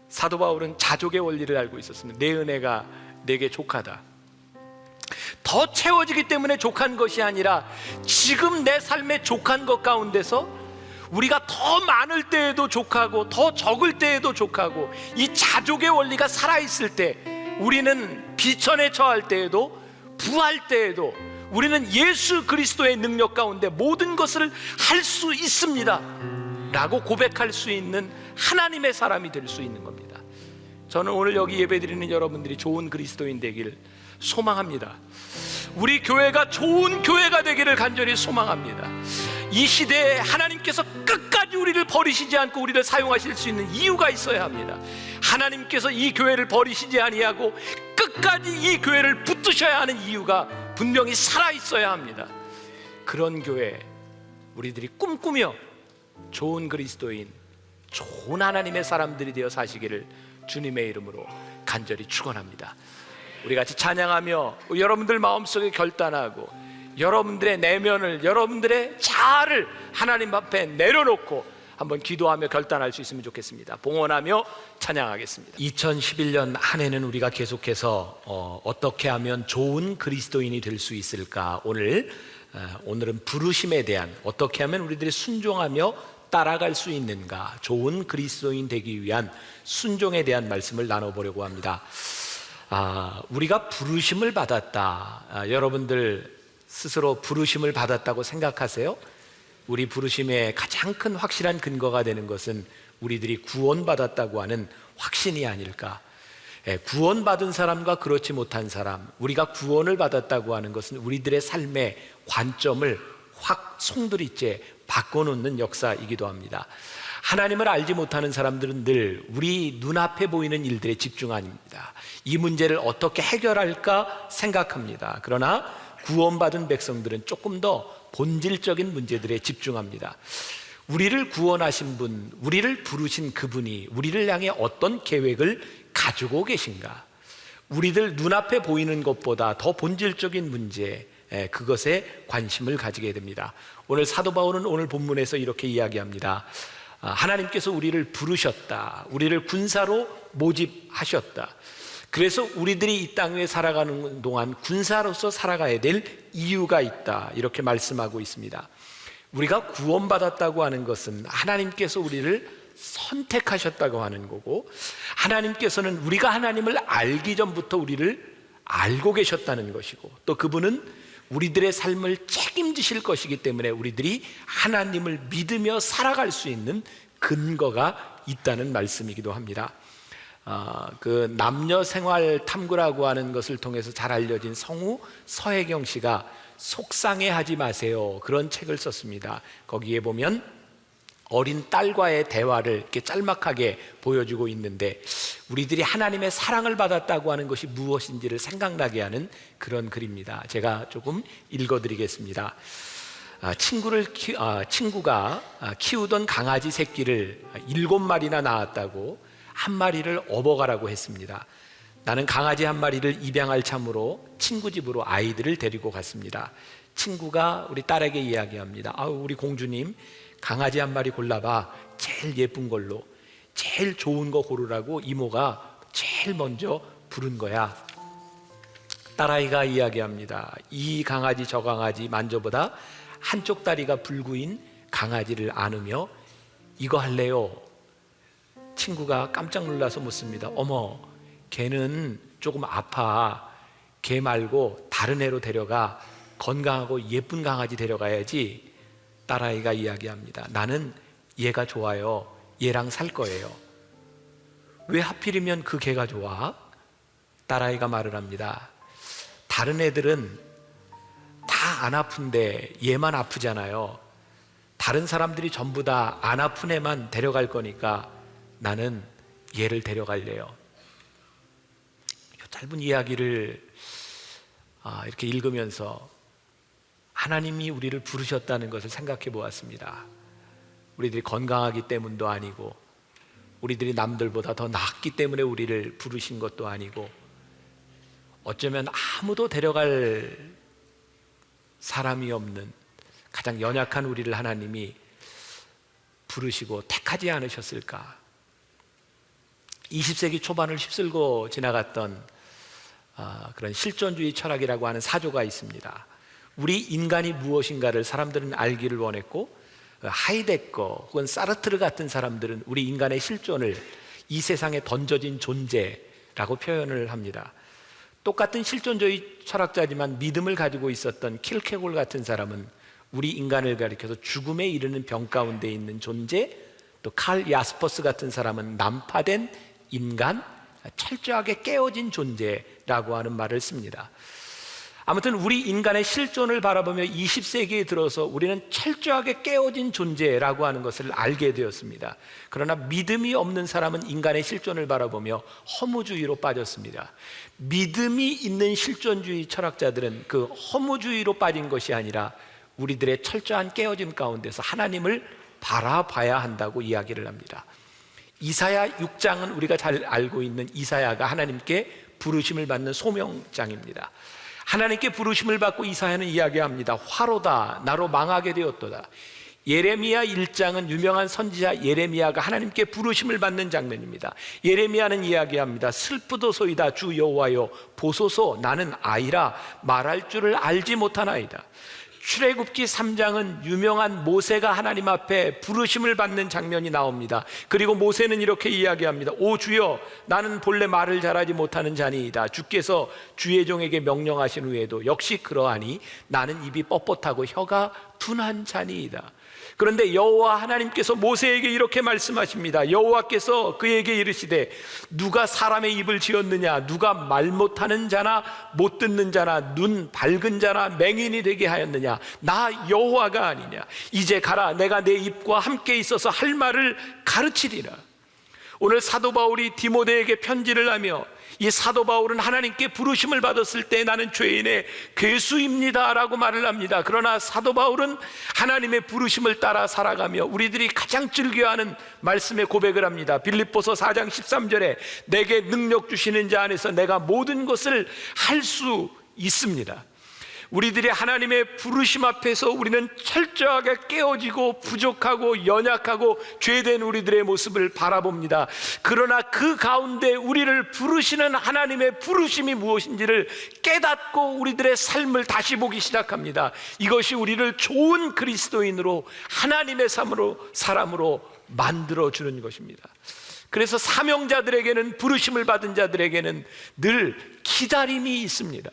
사도 바울은 자족의 원리를 알고 있었습니다. 내 은혜가 내게 족하다. 더 채워지기 때문에 족한 것이 아니라 지금 내 삶에 족한 것 가운데서 우리가 더 많을 때에도 족하고 더 적을 때에도 족하고, 이 자족의 원리가 살아있을 때 우리는 비천에 처할 때에도 부할 때에도 우리는 예수 그리스도의 능력 가운데 모든 것을 할 수 있습니다 라고 고백할 수 있는 하나님의 사람이 될 수 있는 겁니다. 저는 오늘 여기 예배드리는 여러분들이 좋은 그리스도인 되기를 소망합니다. 우리 교회가 좋은 교회가 되기를 간절히 소망합니다. 이 시대에 하나님께서 끝까지 우리를 버리시지 않고 우리를 사용하실 수 있는 이유가 있어야 합니다. 하나님께서 이 교회를 버리시지 아니하고 끝까지 이 교회를 붙드셔야 하는 이유가 분명히 살아있어야 합니다. 그런 교회 우리들이 꿈꾸며 좋은 그리스도인, 좋은 하나님의 사람들이 되어 사시기를 주님의 이름으로 간절히 축원합니다. 우리 같이 찬양하며 여러분들 마음속에 결단하고 여러분들의 내면을, 여러분들의 자아를 하나님 앞에 내려놓고 한번 기도하며 결단할 수 있으면 좋겠습니다. 봉헌하며 찬양하겠습니다. 2011년 한 해는 우리가 계속해서 어떻게 하면 좋은 그리스도인이 될 수 있을까, 오늘은 부르심에 대한, 어떻게 하면 우리들이 순종하며 따라갈 수 있는가, 좋은 그리스도인 되기 위한 순종에 대한 말씀을 나눠보려고 합니다. 우리가 부르심을 받았다. 여러분들 스스로 부르심을 받았다고 생각하세요? 우리 부르심의 가장 큰 확실한 근거가 되는 것은 우리들이 구원받았다고 하는 확신이 아닐까. 구원받은 사람과 그렇지 못한 사람, 우리가 구원을 받았다고 하는 것은 우리들의 삶의 관점을 확 송두리째 바꿔놓는 역사이기도 합니다. 하나님을 알지 못하는 사람들은 늘 우리 눈앞에 보이는 일들에 집중합니다. 이 문제를 어떻게 해결할까 생각합니다. 그러나 구원받은 백성들은 조금 더 본질적인 문제들에 집중합니다. 우리를 구원하신 분, 우리를 부르신 그분이 우리를 향해 어떤 계획을 가지고 계신가? 우리들 눈앞에 보이는 것보다 더 본질적인 문제, 그것에 관심을 가지게 됩니다. 오늘 사도 바울은 오늘 본문에서 이렇게 이야기합니다. 하나님께서 우리를 부르셨다. 우리를 군사로 모집하셨다. 그래서 우리들이 이 땅 위에 살아가는 동안 군사로서 살아가야 될 이유가 있다. 이렇게 말씀하고 있습니다. 우리가 구원받았다고 하는 것은 하나님께서 우리를 선택하셨다고 하는 거고, 하나님께서는 우리가 하나님을 알기 전부터 우리를 알고 계셨다는 것이고, 또 그분은 우리들의 삶을 책임지실 것이기 때문에 우리들이 하나님을 믿으며 살아갈 수 있는 근거가 있다는 말씀이기도 합니다. 그 남녀 생활 탐구라고 하는 것을 통해서 잘 알려진 성우 서혜경 씨가 속상해하지 마세요, 그런 책을 썼습니다. 거기에 보면 어린 딸과의 대화를 이렇게 짤막하게 보여주고 있는데, 우리들이 하나님의 사랑을 받았다고 하는 것이 무엇인지를 생각나게 하는 그런 글입니다. 제가 조금 읽어드리겠습니다. 친구가 키우던 강아지 새끼를 7마리나 낳았다고 한 마리를 업어가라고 했습니다. 나는 강아지 한 마리를 입양할 참으로 친구 집으로 아이들을 데리고 갔습니다. 친구가 우리 딸에게 이야기합니다. 우리 공주님, 강아지 한 마리 골라봐. 제일 예쁜 걸로, 제일 좋은 거 고르라고 이모가 제일 먼저 부른 거야. 딸아이가 이야기합니다. 이 강아지 저 강아지 만져보다 한쪽 다리가 불구인 강아지를 안으며 이거 할래요? 친구가 깜짝 놀라서 묻습니다. 어머, 걔는 조금 아파. 걔 말고 다른 애로 데려가. 건강하고 예쁜 강아지 데려가야지. 딸아이가 이야기합니다. 나는 얘가 좋아요. 얘랑 살 거예요. 왜 하필이면 그 개가 좋아? 딸아이가 말을 합니다. 다른 애들은 다 안 아픈데 얘만 아프잖아요. 다른 사람들이 전부 다 안 아픈 애만 데려갈 거니까 나는 얘를 데려갈래요. 짧은 이야기를 이렇게 읽으면서 하나님이 우리를 부르셨다는 것을 생각해 보았습니다. 우리들이 건강하기 때문도 아니고, 우리들이 남들보다 더 낫기 때문에 우리를 부르신 것도 아니고, 어쩌면 아무도 데려갈 사람이 없는 가장 연약한 우리를 하나님이 부르시고 택하지 않으셨을까? 20세기 초반을 휩쓸고 지나갔던 그런 실존주의 철학이라고 하는 사조가 있습니다. 우리 인간이 무엇인가를 사람들은 알기를 원했고, 하이데거 혹은 사르트르 같은 사람들은 우리 인간의 실존을 이 세상에 던져진 존재라고 표현을 합니다. 똑같은 실존주의 철학자지만 믿음을 가지고 있었던 킬케골 같은 사람은 우리 인간을 가리켜서 죽음에 이르는 병 가운데 있는 존재, 또 칼 야스퍼스 같은 사람은 난파된 인간, 철저하게 깨어진 존재라고 하는 말을 씁니다. 아무튼 우리 인간의 실존을 바라보며 20세기에 들어서 우리는 철저하게 깨어진 존재라고 하는 것을 알게 되었습니다. 그러나 믿음이 없는 사람은 인간의 실존을 바라보며 허무주의로 빠졌습니다. 믿음이 있는 실존주의 철학자들은 그 허무주의로 빠진 것이 아니라 우리들의 철저한 깨어짐 가운데서 하나님을 바라봐야 한다고 이야기를 합니다. 이사야 6장은 우리가 잘 알고 있는 이사야가 하나님께 부르심을 받는 소명장입니다. 하나님께 부르심을 받고 이사야는 이야기합니다. 화로다, 나로 망하게 되었도다. 예레미야 1장은 유명한 선지자 예레미야가 하나님께 부르심을 받는 장면입니다. 예레미야는 이야기합니다. 슬프도소이다 주 여호와여 보소서, 나는 아이라 말할 줄을 알지 못하나이다. 출애굽기 3장은 유명한 모세가 하나님 앞에 부르심을 받는 장면이 나옵니다. 그리고 모세는 이렇게 이야기합니다. 오 주여, 나는 본래 말을 잘하지 못하는 자니이다. 주께서 주의 종에게 명령하신 후에도 역시 그러하니 나는 입이 뻣뻣하고 혀가 둔한 자니이다. 그런데 여호와 하나님께서 모세에게 이렇게 말씀하십니다. 여호와께서 그에게 이르시되 누가 사람의 입을 지었느냐? 누가 말 못하는 자나 못 듣는 자나 눈 밝은 자나 맹인이 되게 하였느냐? 나 여호와가 아니냐? 이제 가라, 내가 내 입과 함께 있어서 할 말을 가르치리라. 오늘 사도 바울이 디모데에게 편지를 하며, 이 사도 바울은 하나님께 부르심을 받았을 때 나는 죄인의 괴수입니다 라고 말을 합니다. 그러나 사도 바울은 하나님의 부르심을 따라 살아가며 우리들이 가장 즐겨하는 말씀의 고백을 합니다. 빌립보서 4장 13절에 내게 능력 주시는 자 안에서 내가 모든 것을 할 수 있습니다. 우리들이 하나님의 부르심 앞에서 우리는 철저하게 깨어지고 부족하고 연약하고 죄된 우리들의 모습을 바라봅니다. 그러나 그 가운데 우리를 부르시는 하나님의 부르심이 무엇인지를 깨닫고 우리들의 삶을 다시 보기 시작합니다. 이것이 우리를 좋은 그리스도인으로, 하나님의 사람으로 만들어주는 것입니다. 그래서 사명자들에게는, 부르심을 받은 자들에게는 늘 기다림이 있습니다.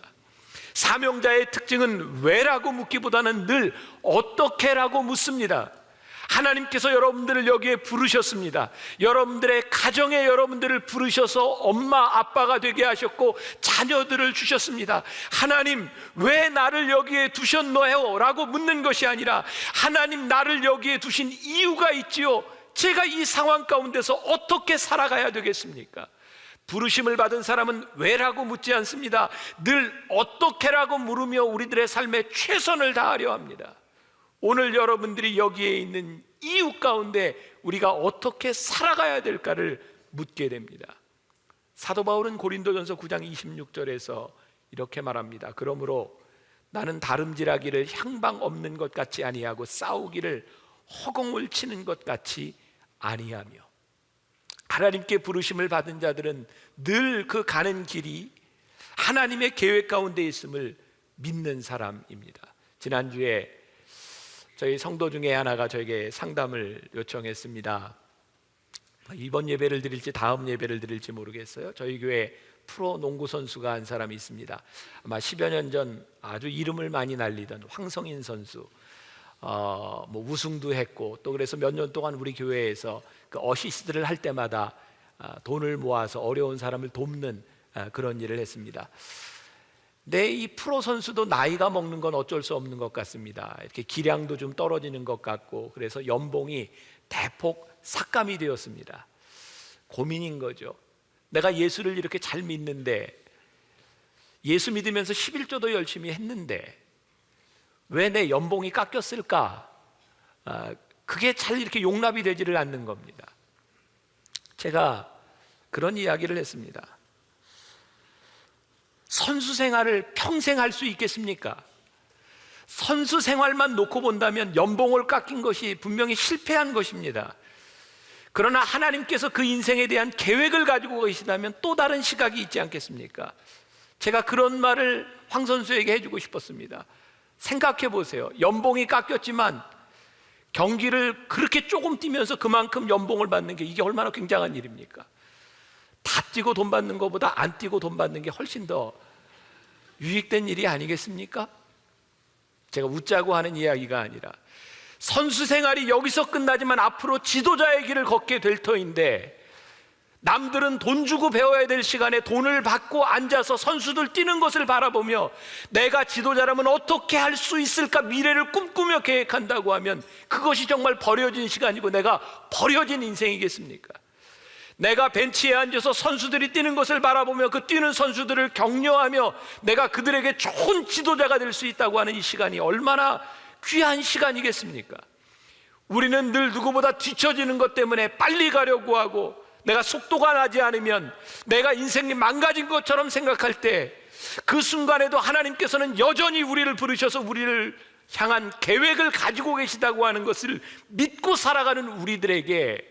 사명자의 특징은 왜라고 묻기보다는 늘 어떻게라고 묻습니다. 하나님께서 여러분들을 여기에 부르셨습니다. 여러분들의 가정에 여러분들을 부르셔서 엄마 아빠가 되게 하셨고 자녀들을 주셨습니다. 하나님 왜 나를 여기에 두셨노요? 라고 묻는 것이 아니라 하나님 나를 여기에 두신 이유가 있지요. 제가 이 상황 가운데서 어떻게 살아가야 되겠습니까? 부르심을 받은 사람은 왜라고 묻지 않습니다. 늘 어떻게라고 물으며 우리들의 삶에 최선을 다하려 합니다. 오늘 여러분들이 여기에 있는 이유 가운데 우리가 어떻게 살아가야 될까를 묻게 됩니다. 사도 바울은 고린도전서 9장 26절에서 이렇게 말합니다. 그러므로 나는 다름질하기를 향방 없는 것 같이 아니하고 싸우기를 허공을 치는 것 같이 아니하며. 하나님께 부르심을 받은 자들은 늘 그 가는 길이 하나님의 계획 가운데 있음을 믿는 사람입니다. 지난주에 저희 성도 중에 하나가 저에게 상담을 요청했습니다. 이번 예배를 드릴지 다음 예배를 드릴지 모르겠어요. 저희 교회 프로 농구 선수가 한 사람이 있습니다. 아마 10여 년 전 아주 이름을 많이 날리던 황성인 선수, 우승도 했고 또 그래서 몇 년 동안 우리 교회에서 그 어시스트를 할 때마다 돈을 모아서 어려운 사람을 돕는 그런 일을 했습니다. 근데 이 프로 선수도 나이가 먹는 건 어쩔 수 없는 것 같습니다. 이렇게 기량도 좀 떨어지는 것 같고 그래서 연봉이 대폭 삭감이 되었습니다. 고민인 거죠. 내가 예수를 이렇게 잘 믿는데, 예수 믿으면서 11조도 열심히 했는데 왜 내 연봉이 깎였을까? 그게 잘 이렇게 용납이 되지를 않는 겁니다. 제가 그런 이야기를 했습니다. 선수 생활을 평생 할 수 있겠습니까? 선수 생활만 놓고 본다면 연봉을 깎인 것이 분명히 실패한 것입니다. 그러나 하나님께서 그 인생에 대한 계획을 가지고 계시다면 또 다른 시각이 있지 않겠습니까? 제가 그런 말을 황 선수에게 해주고 싶었습니다. 생각해 보세요. 연봉이 깎였지만 경기를 그렇게 조금 뛰면서 그만큼 연봉을 받는 게 이게 얼마나 굉장한 일입니까? 다 뛰고 돈 받는 것보다 안 뛰고 돈 받는 게 훨씬 더 유익된 일이 아니겠습니까? 제가 웃자고 하는 이야기가 아니라 선수 생활이 여기서 끝나지만 앞으로 지도자의 길을 걷게 될 터인데, 남들은 돈 주고 배워야 될 시간에 돈을 받고 앉아서 선수들 뛰는 것을 바라보며 내가 지도자라면 어떻게 할 수 있을까 미래를 꿈꾸며 계획한다고 하면 그것이 정말 버려진 시간이고 내가 버려진 인생이겠습니까? 내가 벤치에 앉아서 선수들이 뛰는 것을 바라보며 그 뛰는 선수들을 격려하며 내가 그들에게 좋은 지도자가 될 수 있다고 하는 이 시간이 얼마나 귀한 시간이겠습니까? 우리는 늘 누구보다 뒤처지는 것 때문에 빨리 가려고 하고, 내가 속도가 나지 않으면 내가 인생이 망가진 것처럼 생각할 때 그 순간에도 하나님께서는 여전히 우리를 부르셔서 우리를 향한 계획을 가지고 계시다고 하는 것을 믿고 살아가는 우리들에게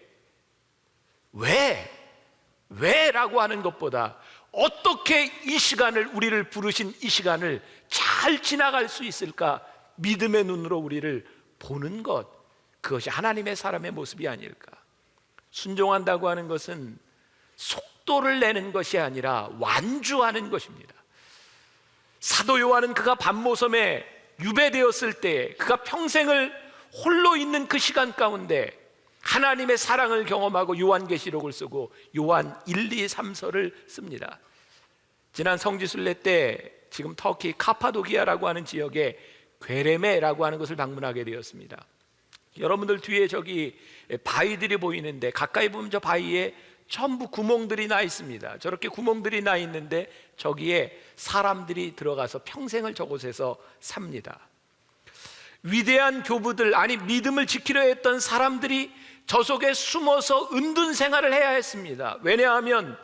왜라고 하는 것보다 어떻게 이 시간을, 우리를 부르신 이 시간을 잘 지나갈 수 있을까 믿음의 눈으로 우리를 보는 것, 그것이 하나님의 사람의 모습이 아닐까. 순종한다고 하는 것은 속도를 내는 것이 아니라 완주하는 것입니다. 사도 요한은 그가 반모섬에 유배되었을 때 그가 평생을 홀로 있는 그 시간 가운데 하나님의 사랑을 경험하고 요한계시록을 쓰고 요한 1, 2, 3서를 씁니다. 지난 성지순례 때 지금 터키 카파도키아라고 하는 지역에 괴레메라고 하는 곳을 방문하게 되었습니다. 여러분들 뒤에 저기 바위들이 보이는데 가까이 보면 저 바위에 전부 구멍들이 나 있습니다. 저렇게 구멍들이 나 있는데 저기에 사람들이 들어가서 평생을 저곳에서 삽니다. 위대한 교부들, 아니 믿음을 지키려 했던 사람들이 저 속에 숨어서 은둔 생활을 해야 했습니다. 왜냐하면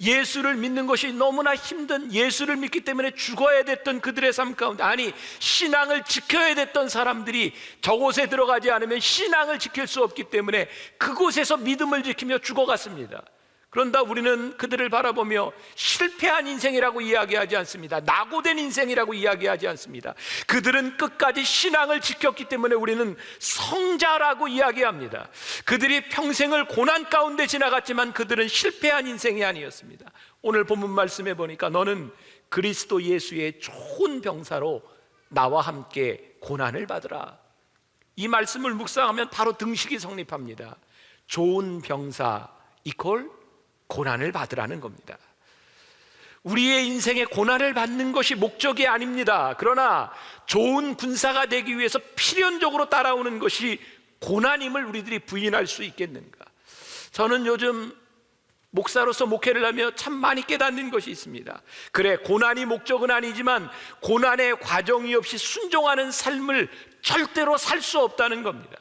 예수를 믿는 것이 너무나 힘든, 예수를 믿기 때문에 죽어야 됐던 그들의 삶 가운데, 아니 신앙을 지켜야 됐던 사람들이 저곳에 들어가지 않으면 신앙을 지킬 수 없기 때문에 그곳에서 믿음을 지키며 죽어갔습니다. 그런다 우리는 그들을 바라보며 실패한 인생이라고 이야기하지 않습니다. 낙오된 인생이라고 이야기하지 않습니다. 그들은 끝까지 신앙을 지켰기 때문에 우리는 성자라고 이야기합니다. 그들이 평생을 고난 가운데 지나갔지만 그들은 실패한 인생이 아니었습니다. 오늘 본문 말씀해 보니까 너는 그리스도 예수의 좋은 병사로 나와 함께 고난을 받으라. 이 말씀을 묵상하면 바로 등식이 성립합니다. 좋은 병사 이퀄 고난을 받으라는 겁니다. 우리의 인생에 고난을 받는 것이 목적이 아닙니다. 그러나 좋은 군사가 되기 위해서 필연적으로 따라오는 것이 고난임을 우리들이 부인할 수 있겠는가? 저는 요즘 목사로서 목회를 하며 참 많이 깨닫는 것이 있습니다. 그래, 고난이 목적은 아니지만 고난의 과정이 없이 순종하는 삶을 절대로 살 수 없다는 겁니다.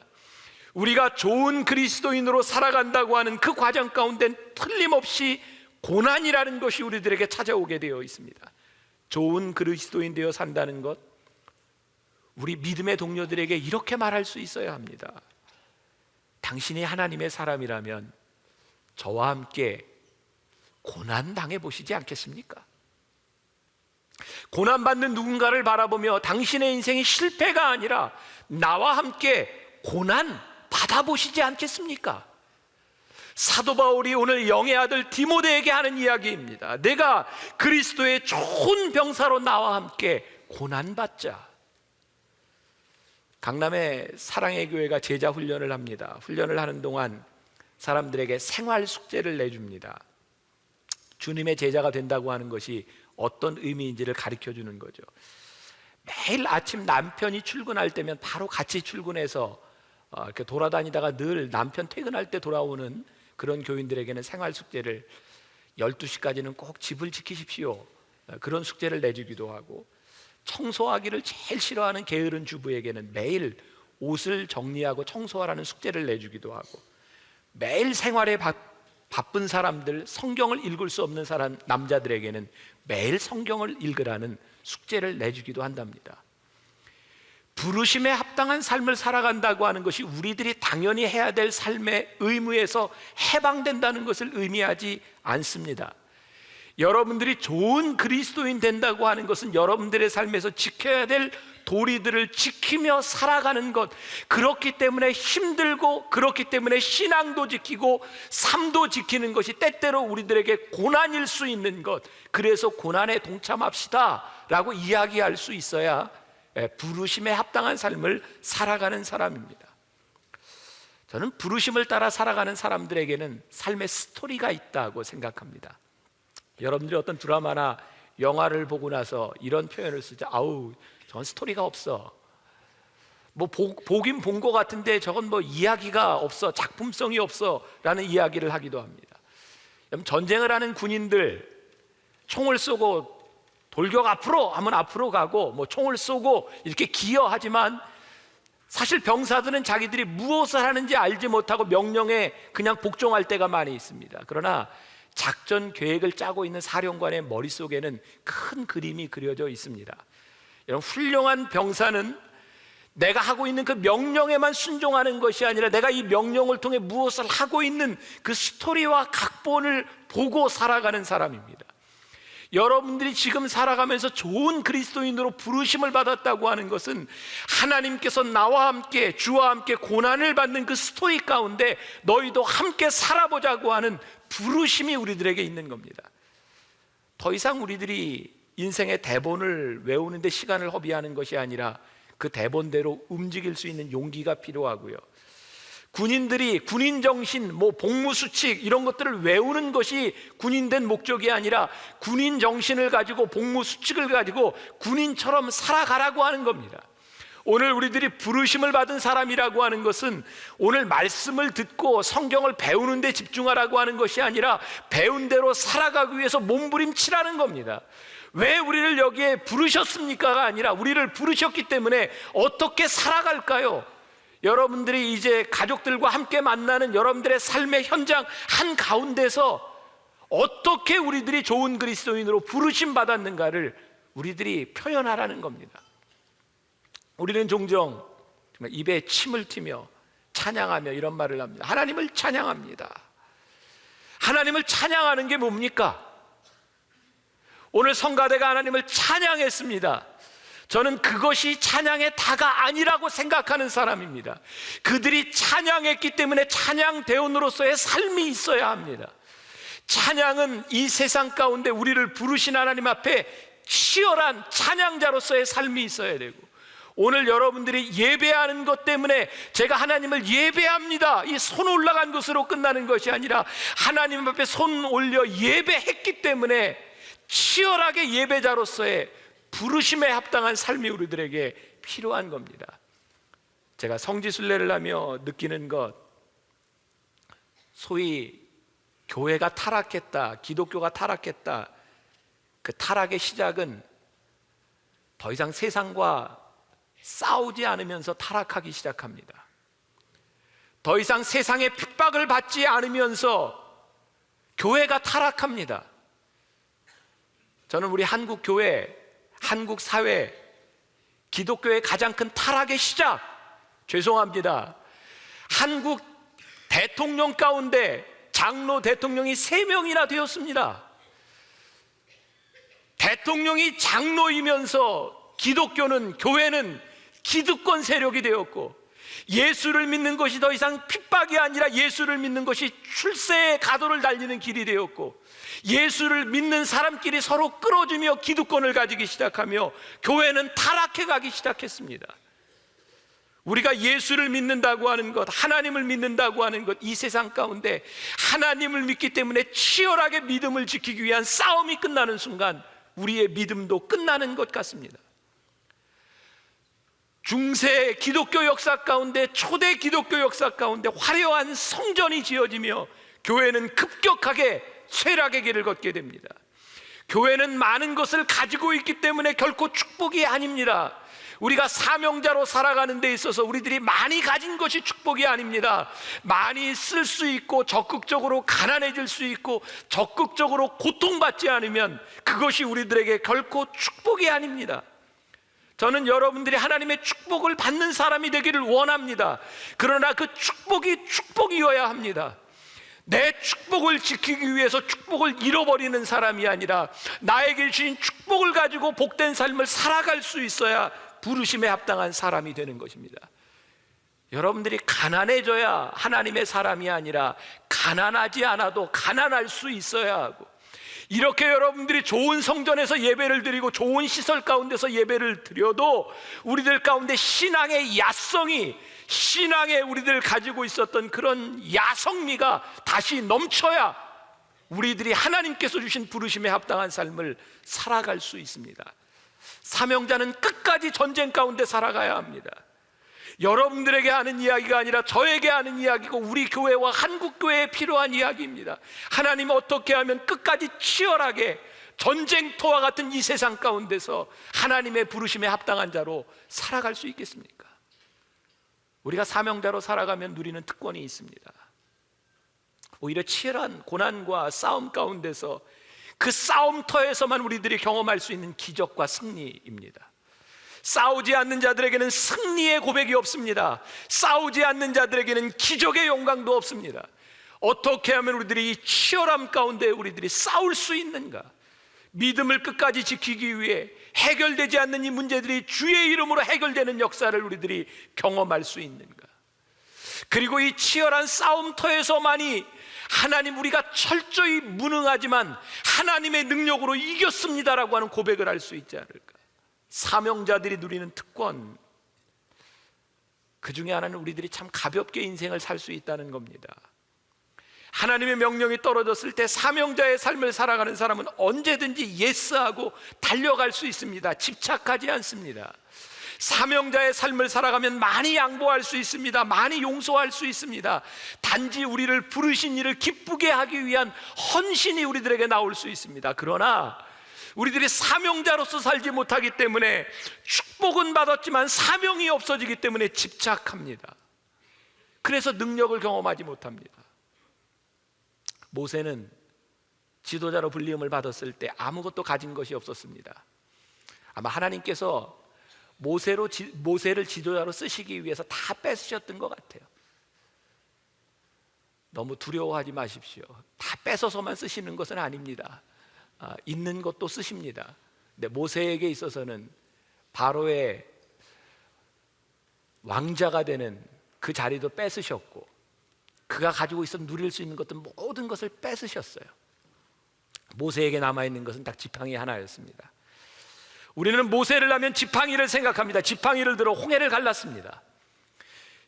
우리가 좋은 그리스도인으로 살아간다고 하는 그 과정 가운데 틀림없이 고난이라는 것이 우리들에게 찾아오게 되어 있습니다. 좋은 그리스도인 되어 산다는 것, 우리 믿음의 동료들에게 이렇게 말할 수 있어야 합니다. 당신이 하나님의 사람이라면 저와 함께 고난 당해 보시지 않겠습니까? 고난받는 누군가를 바라보며 당신의 인생이 실패가 아니라 나와 함께 고난 받아보시지 않겠습니까? 사도 바울이 오늘 영의 아들 디모데에게 하는 이야기입니다. 내가 그리스도의 좋은 병사로 나와 함께 고난받자. 강남의 사랑의 교회가 제자 훈련을 합니다. 훈련을 하는 동안 사람들에게 생활 숙제를 내줍니다. 주님의 제자가 된다고 하는 것이 어떤 의미인지를 가르쳐 주는 거죠. 매일 아침 남편이 출근할 때면 바로 같이 출근해서 이렇게 돌아다니다가 늘 남편 퇴근할 때 돌아오는 그런 교인들에게는 생활 숙제를 12시까지는 꼭 집을 지키십시오, 그런 숙제를 내주기도 하고, 청소하기를 제일 싫어하는 게으른 주부에게는 매일 옷을 정리하고 청소하라는 숙제를 내주기도 하고, 매일 생활에 바쁜 사람들, 성경을 읽을 수 없는 사람 남자들에게는 매일 성경을 읽으라는 숙제를 내주기도 한답니다. 부르심에 합당한 삶을 살아간다고 하는 것이 우리들이 당연히 해야 될 삶의 의무에서 해방된다는 것을 의미하지 않습니다. 여러분들이 좋은 그리스도인 된다고 하는 것은 여러분들의 삶에서 지켜야 될 도리들을 지키며 살아가는 것, 그렇기 때문에 힘들고 그렇기 때문에 신앙도 지키고 삶도 지키는 것이 때때로 우리들에게 고난일 수 있는 것, 그래서 고난에 동참합시다 라고 이야기할 수 있어야 부르심에 합당한 삶을 살아가는 사람입니다. 저는 부르심을 따라 살아가는 사람들에게는 삶의 스토리가 있다고 생각합니다. 여러분들이 어떤 드라마나 영화를 보고 나서 이런 표현을 쓰죠. 아우, 저건 스토리가 없어. 뭐 보긴 본 것 같은데 저건 뭐 이야기가 없어, 작품성이 없어 라는 이야기를 하기도 합니다. 전쟁을 하는 군인들 총을 쏘고 돌격 앞으로 하면 앞으로 가고, 뭐 총을 쏘고 이렇게 기여하지만 사실 병사들은 자기들이 무엇을 하는지 알지 못하고 명령에 그냥 복종할 때가 많이 있습니다. 그러나 작전 계획을 짜고 있는 사령관의 머릿속에는 큰 그림이 그려져 있습니다. 여러분, 훌륭한 병사는 내가 하고 있는 그 명령에만 순종하는 것이 아니라 내가 이 명령을 통해 무엇을 하고 있는 그 스토리와 각본을 보고 살아가는 사람입니다. 여러분들이 지금 살아가면서 좋은 그리스도인으로 부르심을 받았다고 하는 것은 하나님께서 나와 함께, 주와 함께 고난을 받는 그 스토리 가운데 너희도 함께 살아보자고 하는 부르심이 우리들에게 있는 겁니다. 더 이상 우리들이 인생의 대본을 외우는 데 시간을 허비하는 것이 아니라 그 대본대로 움직일 수 있는 용기가 필요하고요. 군인들이 군인 정신, 복무 수칙 이런 것들을 외우는 것이 군인된 목적이 아니라 군인 정신을 가지고 복무 수칙을 가지고 군인처럼 살아가라고 하는 겁니다. 오늘 우리들이 부르심을 받은 사람이라고 하는 것은 오늘 말씀을 듣고 성경을 배우는 데 집중하라고 하는 것이 아니라 배운 대로 살아가기 위해서 몸부림치라는 겁니다. 왜 우리를 여기에 부르셨습니까가 아니라 우리를 부르셨기 때문에 어떻게 살아갈까요? 여러분들이 이제 가족들과 함께 만나는 여러분들의 삶의 현장 한가운데서 어떻게 우리들이 좋은 그리스도인으로 부르심 받았는가를 우리들이 표현하라는 겁니다. 우리는 종종 입에 침을 튀며 찬양하며 이런 말을 합니다. 하나님을 찬양합니다. 하나님을 찬양하는 게 뭡니까? 오늘 성가대가 하나님을 찬양했습니다. 저는 그것이 찬양의 다가 아니라고 생각하는 사람입니다. 그들이 찬양했기 때문에 찬양대원으로서의 삶이 있어야 합니다. 찬양은 이 세상 가운데 우리를 부르신 하나님 앞에 치열한 찬양자로서의 삶이 있어야 되고, 오늘 여러분들이 예배하는 것 때문에 제가 하나님을 예배합니다, 이 손 올라간 것으로 끝나는 것이 아니라 하나님 앞에 손 올려 예배했기 때문에 치열하게 예배자로서의 부르심에 합당한 삶이 우리들에게 필요한 겁니다. 제가 성지순례를 하며 느끼는 것, 소위 교회가 타락했다, 기독교가 타락했다, 그 타락의 시작은 더 이상 세상과 싸우지 않으면서 타락하기 시작합니다. 더 이상 세상의 핍박을 받지 않으면서 교회가 타락합니다. 저는 우리 한국 교회, 한국 사회, 기독교의 가장 큰 타락의 시작, 죄송합니다, 한국 대통령 가운데 장로 대통령이 3명이나 되었습니다. 대통령이 장로이면서 기독교는, 교회는 기득권 세력이 되었고, 예수를 믿는 것이 더 이상 핍박이 아니라 예수를 믿는 것이 출세의 가도를 달리는 길이 되었고, 예수를 믿는 사람끼리 서로 끌어주며 기득권을 가지기 시작하며 교회는 타락해 가기 시작했습니다. 우리가 예수를 믿는다고 하는 것, 하나님을 믿는다고 하는 것, 이 세상 가운데 하나님을 믿기 때문에 치열하게 믿음을 지키기 위한 싸움이 끝나는 순간 우리의 믿음도 끝나는 것 같습니다. 중세 기독교 역사 가운데, 초대 기독교 역사 가운데 화려한 성전이 지어지며 교회는 급격하게 쇠락의 길을 걷게 됩니다. 교회는 많은 것을 가지고 있기 때문에 결코 축복이 아닙니다. 우리가 사명자로 살아가는 데 있어서 우리들이 많이 가진 것이 축복이 아닙니다. 많이 쓸 수 있고 적극적으로 가난해질 수 있고 적극적으로 고통받지 않으면 그것이 우리들에게 결코 축복이 아닙니다. 저는 여러분들이 하나님의 축복을 받는 사람이 되기를 원합니다. 그러나 그 축복이 축복이어야 합니다. 내 축복을 지키기 위해서 축복을 잃어버리는 사람이 아니라 나에게 주신 축복을 가지고 복된 삶을 살아갈 수 있어야 부르심에 합당한 사람이 되는 것입니다. 여러분들이 가난해져야 하나님의 사람이 아니라 가난하지 않아도 가난할 수 있어야 하고, 이렇게 여러분들이 좋은 성전에서 예배를 드리고 좋은 시설 가운데서 예배를 드려도 우리들 가운데 신앙의 야성이, 신앙에 우리들 가지고 있었던 그런 야성미가 다시 넘쳐야 우리들이 하나님께서 주신 부르심에 합당한 삶을 살아갈 수 있습니다. 사명자는 끝까지 전쟁 가운데 살아가야 합니다. 여러분들에게 하는 이야기가 아니라 저에게 하는 이야기고 우리 교회와 한국 교회에 필요한 이야기입니다. 하나님 어떻게 하면 끝까지 치열하게 전쟁터와 같은 이 세상 가운데서 하나님의 부르심에 합당한 자로 살아갈 수 있겠습니까? 우리가 사명자로 살아가면 누리는 특권이 있습니다. 오히려 치열한 고난과 싸움 가운데서 그 싸움터에서만 우리들이 경험할 수 있는 기적과 승리입니다. 싸우지 않는 자들에게는 승리의 고백이 없습니다. 싸우지 않는 자들에게는 기적의 영광도 없습니다. 어떻게 하면 우리들이 이 치열함 가운데 우리들이 싸울 수 있는가? 믿음을 끝까지 지키기 위해 해결되지 않는 이 문제들이 주의 이름으로 해결되는 역사를 우리들이 경험할 수 있는가? 그리고 이 치열한 싸움터에서만이 하나님, 우리가 철저히 무능하지만 하나님의 능력으로 이겼습니다라고 하는 고백을 할 수 있지 않을까? 사명자들이 누리는 특권, 그 중에 하나는 우리들이 참 가볍게 인생을 살 수 있다는 겁니다. 하나님의 명령이 떨어졌을 때 사명자의 삶을 살아가는 사람은 언제든지 예스하고 달려갈 수 있습니다. 집착하지 않습니다. 사명자의 삶을 살아가면 많이 양보할 수 있습니다. 많이 용서할 수 있습니다. 단지 우리를 부르신 일을 기쁘게 하기 위한 헌신이 우리들에게 나올 수 있습니다. 그러나 우리들이 사명자로서 살지 못하기 때문에 축복은 받았지만 사명이 없어지기 때문에 집착합니다. 그래서 능력을 경험하지 못합니다. 모세는 지도자로 불리움을 받았을 때 아무것도 가진 것이 없었습니다. 아마 하나님께서 모세를 지도자로 쓰시기 위해서 다 뺏으셨던 것 같아요. 너무 두려워하지 마십시오. 다 뺏어서만 쓰시는 것은 아닙니다. 있는 것도 쓰십니다. 근데 모세에게 있어서는 바로의 왕자가 되는 그 자리도 뺏으셨고, 그가 가지고 있어 누릴 수 있는 것들 모든 것을 뺏으셨어요. 모세에게 남아있는 것은 딱 지팡이 하나였습니다. 우리는 모세를 하면 지팡이를 생각합니다. 지팡이를 들어 홍해를 갈랐습니다.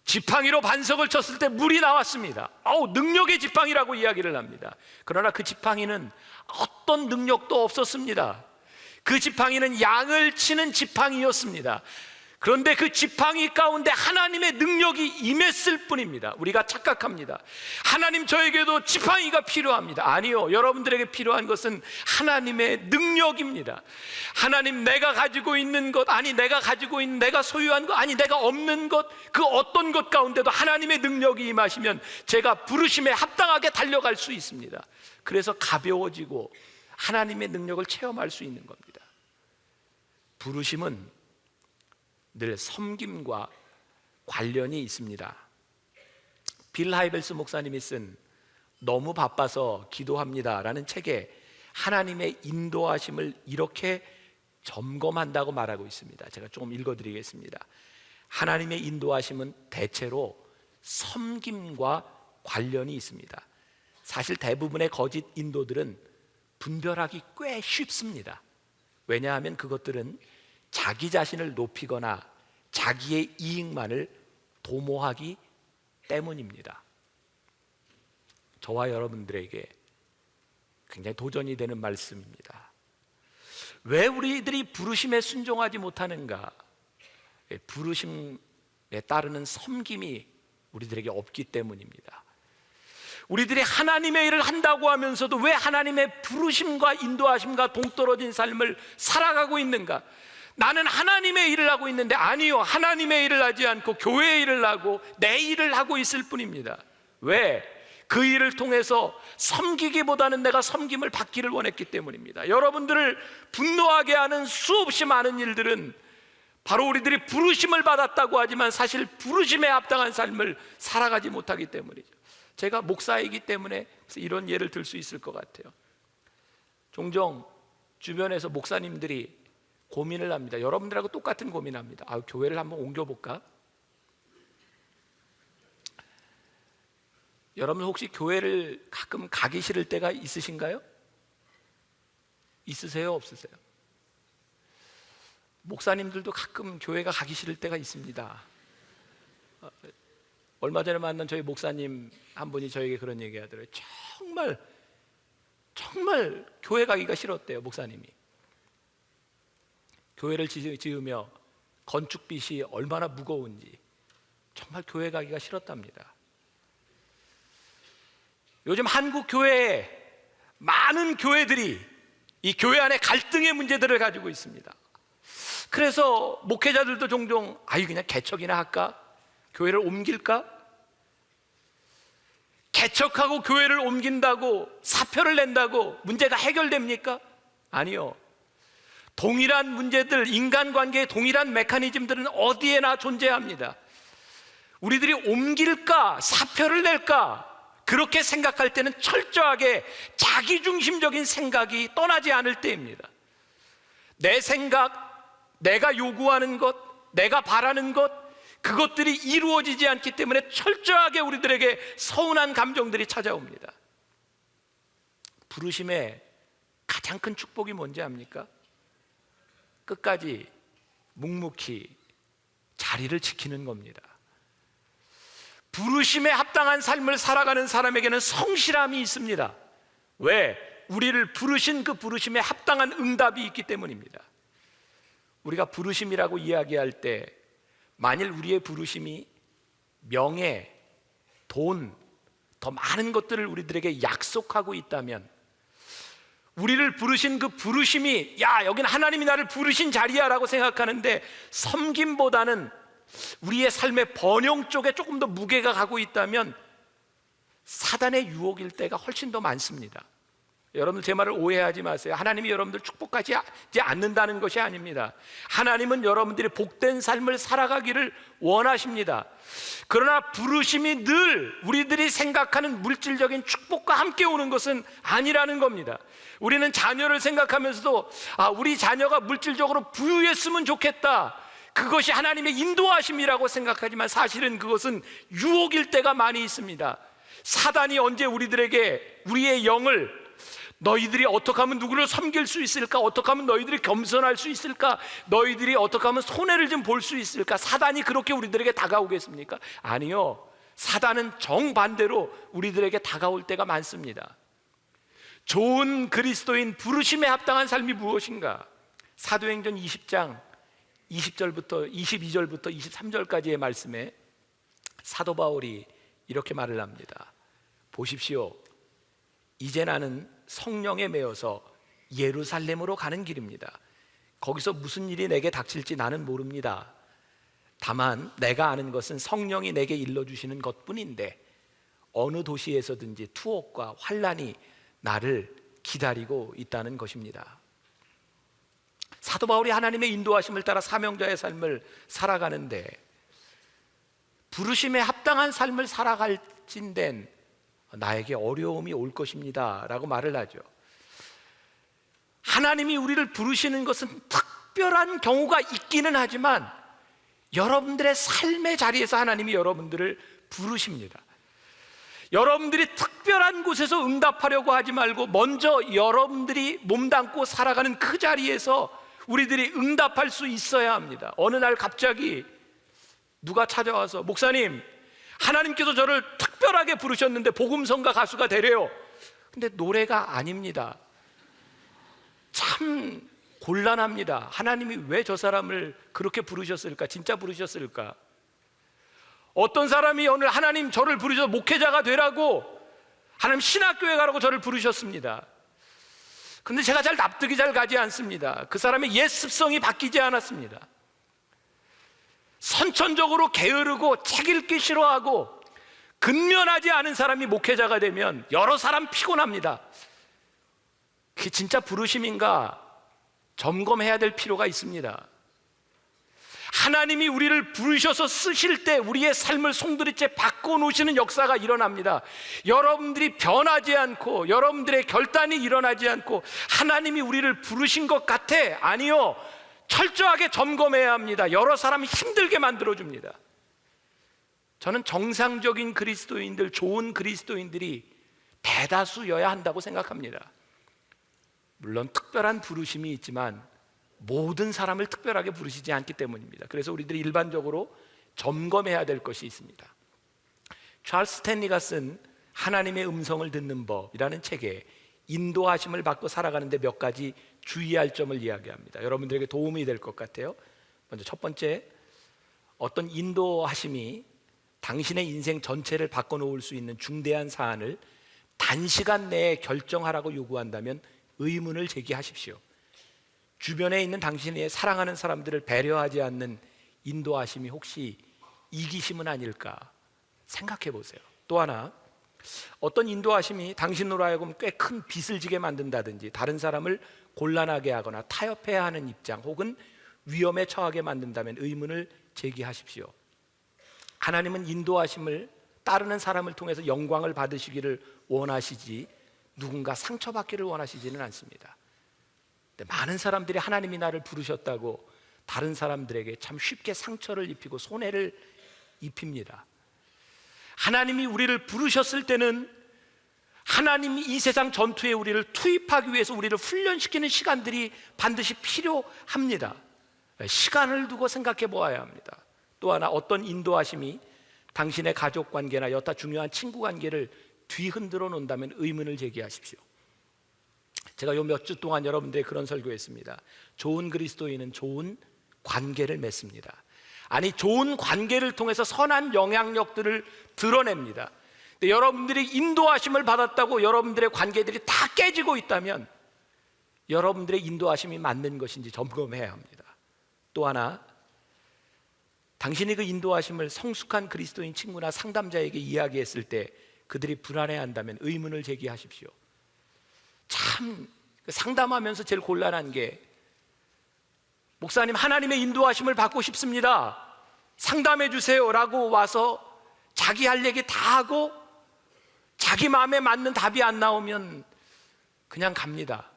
지팡이로 반석을 쳤을 때 물이 나왔습니다. 능력의 지팡이라고 이야기를 합니다. 그러나 그 지팡이는 어떤 능력도 없었습니다. 그 지팡이는 양을 치는 지팡이였습니다. 그런데 그 지팡이 가운데 하나님의 능력이 임했을 뿐입니다. 우리가 착각합니다. 하나님, 저에게도 지팡이가 필요합니다. 아니요, 여러분들에게 필요한 것은 하나님의 능력입니다. 하나님, 내가 가지고 있는 것, 아니 내가 가지고 있는, 내가 소유한 것, 아니 내가 없는 것, 그 어떤 것 가운데도 하나님의 능력이 임하시면 제가 부르심에 합당하게 달려갈 수 있습니다. 그래서 가벼워지고 하나님의 능력을 체험할 수 있는 겁니다. 부르심은 늘 섬김과 관련이 있습니다. 빌 하이벨스 목사님이 쓴 너무 바빠서 기도합니다 라는 책에 하나님의 인도하심을 이렇게 점검한다고 말하고 있습니다. 제가 조금 읽어드리겠습니다. 하나님의 인도하심은 대체로 섬김과 관련이 있습니다. 사실 대부분의 거짓 인도들은 분별하기 꽤 쉽습니다. 왜냐하면 그것들은 자기 자신을 높이거나 자기의 이익만을 도모하기 때문입니다. 저와 여러분들에게 굉장히 도전이 되는 말씀입니다. 왜 우리들이 부르심에 순종하지 못하는가? 부르심에 따르는 섬김이 우리들에게 없기 때문입니다. 우리들이 하나님의 일을 한다고 하면서도 왜 하나님의 부르심과 인도하심과 동떨어진 삶을 살아가고 있는가? 나는 하나님의 일을 하고 있는데, 아니요, 하나님의 일을 하지 않고 교회의 일을 하고 내 일을 하고 있을 뿐입니다. 왜? 그 일을 통해서 섬기기보다는 내가 섬김을 받기를 원했기 때문입니다. 여러분들을 분노하게 하는 수없이 많은 일들은 바로 우리들이 부르심을 받았다고 하지만 사실 부르심에 합당한 삶을 살아가지 못하기 때문이죠. 제가 목사이기 때문에 이런 예를 들 수 있을 것 같아요. 종종 주변에서 목사님들이 고민을 합니다. 여러분들하고 똑같은 고민합니다. 교회를 한번 옮겨볼까? 여러분 혹시 교회를 가끔 가기 싫을 때가 있으신가요? 있으세요? 없으세요? 목사님들도 가끔 교회가 가기 싫을 때가 있습니다. 얼마 전에 만난 저희 목사님 한 분이 저에게 그런 얘기 하더라고요. 정말 교회 가기가 싫었대요, 목사님이. 교회를 지으며 건축빚이 얼마나 무거운지 정말 교회 가기가 싫었답니다. 요즘 한국 교회에 많은 교회들이 이 교회 안에 갈등의 문제들을 가지고 있습니다. 그래서 목회자들도 종종 그냥 개척이나 할까? 교회를 옮길까? 개척하고 교회를 옮긴다고 사표를 낸다고 문제가 해결됩니까? 아니요. 동일한 문제들, 인간관계의 동일한 메커니즘들은 어디에나 존재합니다. 우리들이 옮길까? 사표를 낼까? 그렇게 생각할 때는 철저하게 자기중심적인 생각이 떠나지 않을 때입니다. 내 생각, 내가 요구하는 것, 내가 바라는 것, 그것들이 이루어지지 않기 때문에 철저하게 우리들에게 서운한 감정들이 찾아옵니다. 부르심의 가장 큰 축복이 뭔지 압니까? 끝까지 묵묵히 자리를 지키는 겁니다. 부르심에 합당한 삶을 살아가는 사람에게는 성실함이 있습니다. 왜? 우리를 부르신 그 부르심에 합당한 응답이 있기 때문입니다. 우리가 부르심이라고 이야기할 때 만일 우리의 부르심이 명예, 돈, 더 많은 것들을 우리들에게 약속하고 있다면, 우리를 부르신 그 부르심이 야, 여긴 하나님이 나를 부르신 자리야 라고 생각하는데 섬김보다는 우리의 삶의 번영 쪽에 조금 더 무게가 가고 있다면 사단의 유혹일 때가 훨씬 더 많습니다. 여러분들 제 말을 오해하지 마세요. 하나님이 여러분들 축복하지 않는다는 것이 아닙니다. 하나님은 여러분들이 복된 삶을 살아가기를 원하십니다. 그러나 부르심이 늘 우리들이 생각하는 물질적인 축복과 함께 오는 것은 아니라는 겁니다. 우리는 자녀를 생각하면서도 우리 자녀가 물질적으로 부유했으면 좋겠다, 그것이 하나님의 인도하심이라고 생각하지만 사실은 그것은 유혹일 때가 많이 있습니다. 사단이 언제 우리들에게 우리의 영을, 너희들이 어떻게 하면 누구를 섬길 수 있을까? 어떻게 하면 너희들이 겸손할 수 있을까? 너희들이 어떻게 하면 손해를 좀 볼 수 있을까? 사단이 그렇게 우리들에게 다가오겠습니까? 아니요. 사단은 정반대로 우리들에게 다가올 때가 많습니다. 좋은 그리스도인 부르심에 합당한 삶이 무엇인가? 사도행전 20장 20절부터 22절부터 23절까지의 말씀에 사도 바울이 이렇게 말을 합니다. 보십시오. 이제 나는 성령에 매여서 예루살렘으로 가는 길입니다. 거기서 무슨 일이 내게 닥칠지 나는 모릅니다. 다만 내가 아는 것은 성령이 내게 일러주시는 것뿐인데 어느 도시에서든지 투옥과 환난이 나를 기다리고 있다는 것입니다. 사도 바울이 하나님의 인도하심을 따라 사명자의 삶을 살아가는데 부르심에 합당한 삶을 살아갈진된 나에게 어려움이 올 것입니다 라고 말을 하죠. 하나님이 우리를 부르시는 것은 특별한 경우가 있기는 하지만 여러분들의 삶의 자리에서 하나님이 여러분들을 부르십니다. 여러분들이 특별한 곳에서 응답하려고 하지 말고 먼저 여러분들이 몸담고 살아가는 그 자리에서 우리들이 응답할 수 있어야 합니다. 어느 날 갑자기 누가 찾아와서 목사님, 하나님께서 저를 특별하게 부르셨는데 복음성가 가수가 되래요. 근데 노래가 아닙니다. 참 곤란합니다. 하나님이 왜 저 사람을 그렇게 부르셨을까? 진짜 부르셨을까? 어떤 사람이 오늘 하나님 저를 부르셔서 목회자가 되라고, 하나님 신학교에 가라고 저를 부르셨습니다. 근데 제가 잘 납득이 잘 가지 않습니다. 그 사람의 옛 습성이 바뀌지 않았습니다. 선천적으로 게으르고 책 읽기 싫어하고 근면하지 않은 사람이 목회자가 되면 여러 사람 피곤합니다. 그게 진짜 부르심인가 점검해야 될 필요가 있습니다. 하나님이 우리를 부르셔서 쓰실 때 우리의 삶을 송두리째 바꿔놓으시는 역사가 일어납니다. 여러분들이 변하지 않고 여러분들의 결단이 일어나지 않고 하나님이 우리를 부르신 것 같아? 아니요. 철저하게 점검해야 합니다. 여러 사람이 힘들게 만들어줍니다. 저는 정상적인 그리스도인들, 좋은 그리스도인들이 대다수여야 한다고 생각합니다. 물론 특별한 부르심이 있지만 모든 사람을 특별하게 부르시지 않기 때문입니다. 그래서 우리들이 일반적으로 점검해야 될 것이 있습니다. 찰스 스탠리가 쓴 하나님의 음성을 듣는 법이라는 책에 인도하심을 받고 살아가는데 몇 가지 주의할 점을 이야기합니다. 여러분들에게 도움이 될 것 같아요. 먼저 첫 번째, 어떤 인도하심이 당신의 인생 전체를 바꿔놓을 수 있는 중대한 사안을 단시간 내에 결정하라고 요구한다면 의문을 제기하십시오. 주변에 있는 당신의 사랑하는 사람들을 배려하지 않는 인도하심이 혹시 이기심은 아닐까 생각해 보세요. 또 하나, 어떤 인도하심이 당신으로 하여금 꽤 큰 빚을 지게 만든다든지 다른 사람을 곤란하게 하거나 타협해야 하는 입장 혹은 위험에 처하게 만든다면 의문을 제기하십시오. 하나님은 인도하심을 따르는 사람을 통해서 영광을 받으시기를 원하시지 누군가 상처받기를 원하시지는 않습니다. 근데 많은 사람들이 하나님이 나를 부르셨다고 다른 사람들에게 참 쉽게 상처를 입히고 손해를 입힙니다. 하나님이 우리를 부르셨을 때는 하나님이 이 세상 전투에 우리를 투입하기 위해서 우리를 훈련시키는 시간들이 반드시 필요합니다. 시간을 두고 생각해 보아야 합니다. 또 하나, 어떤 인도하심이 당신의 가족 관계나 여타 중요한 친구 관계를 뒤흔들어 놓는다면 의문을 제기하십시오. 제가 요 몇 주 동안 여러분들의 그런 설교했습니다. 좋은 그리스도인은 좋은 관계를 맺습니다. 아니, 좋은 관계를 통해서 선한 영향력들을 드러냅니다. 근데 여러분들이 인도하심을 받았다고 여러분들의 관계들이 다 깨지고 있다면 여러분들의 인도하심이 맞는 것인지 점검해야 합니다. 또 하나, 당신이 그 인도하심을 성숙한 그리스도인 친구나 상담자에게 이야기했을 때 그들이 불안해한다면 의문을 제기하십시오. 참 상담하면서 제일 곤란한 게, 목사님 하나님의 인도하심을 받고 싶습니다, 상담해 주세요 라고 와서 자기 할 얘기 다 하고 자기 마음에 맞는 답이 안 나오면 그냥 갑니다.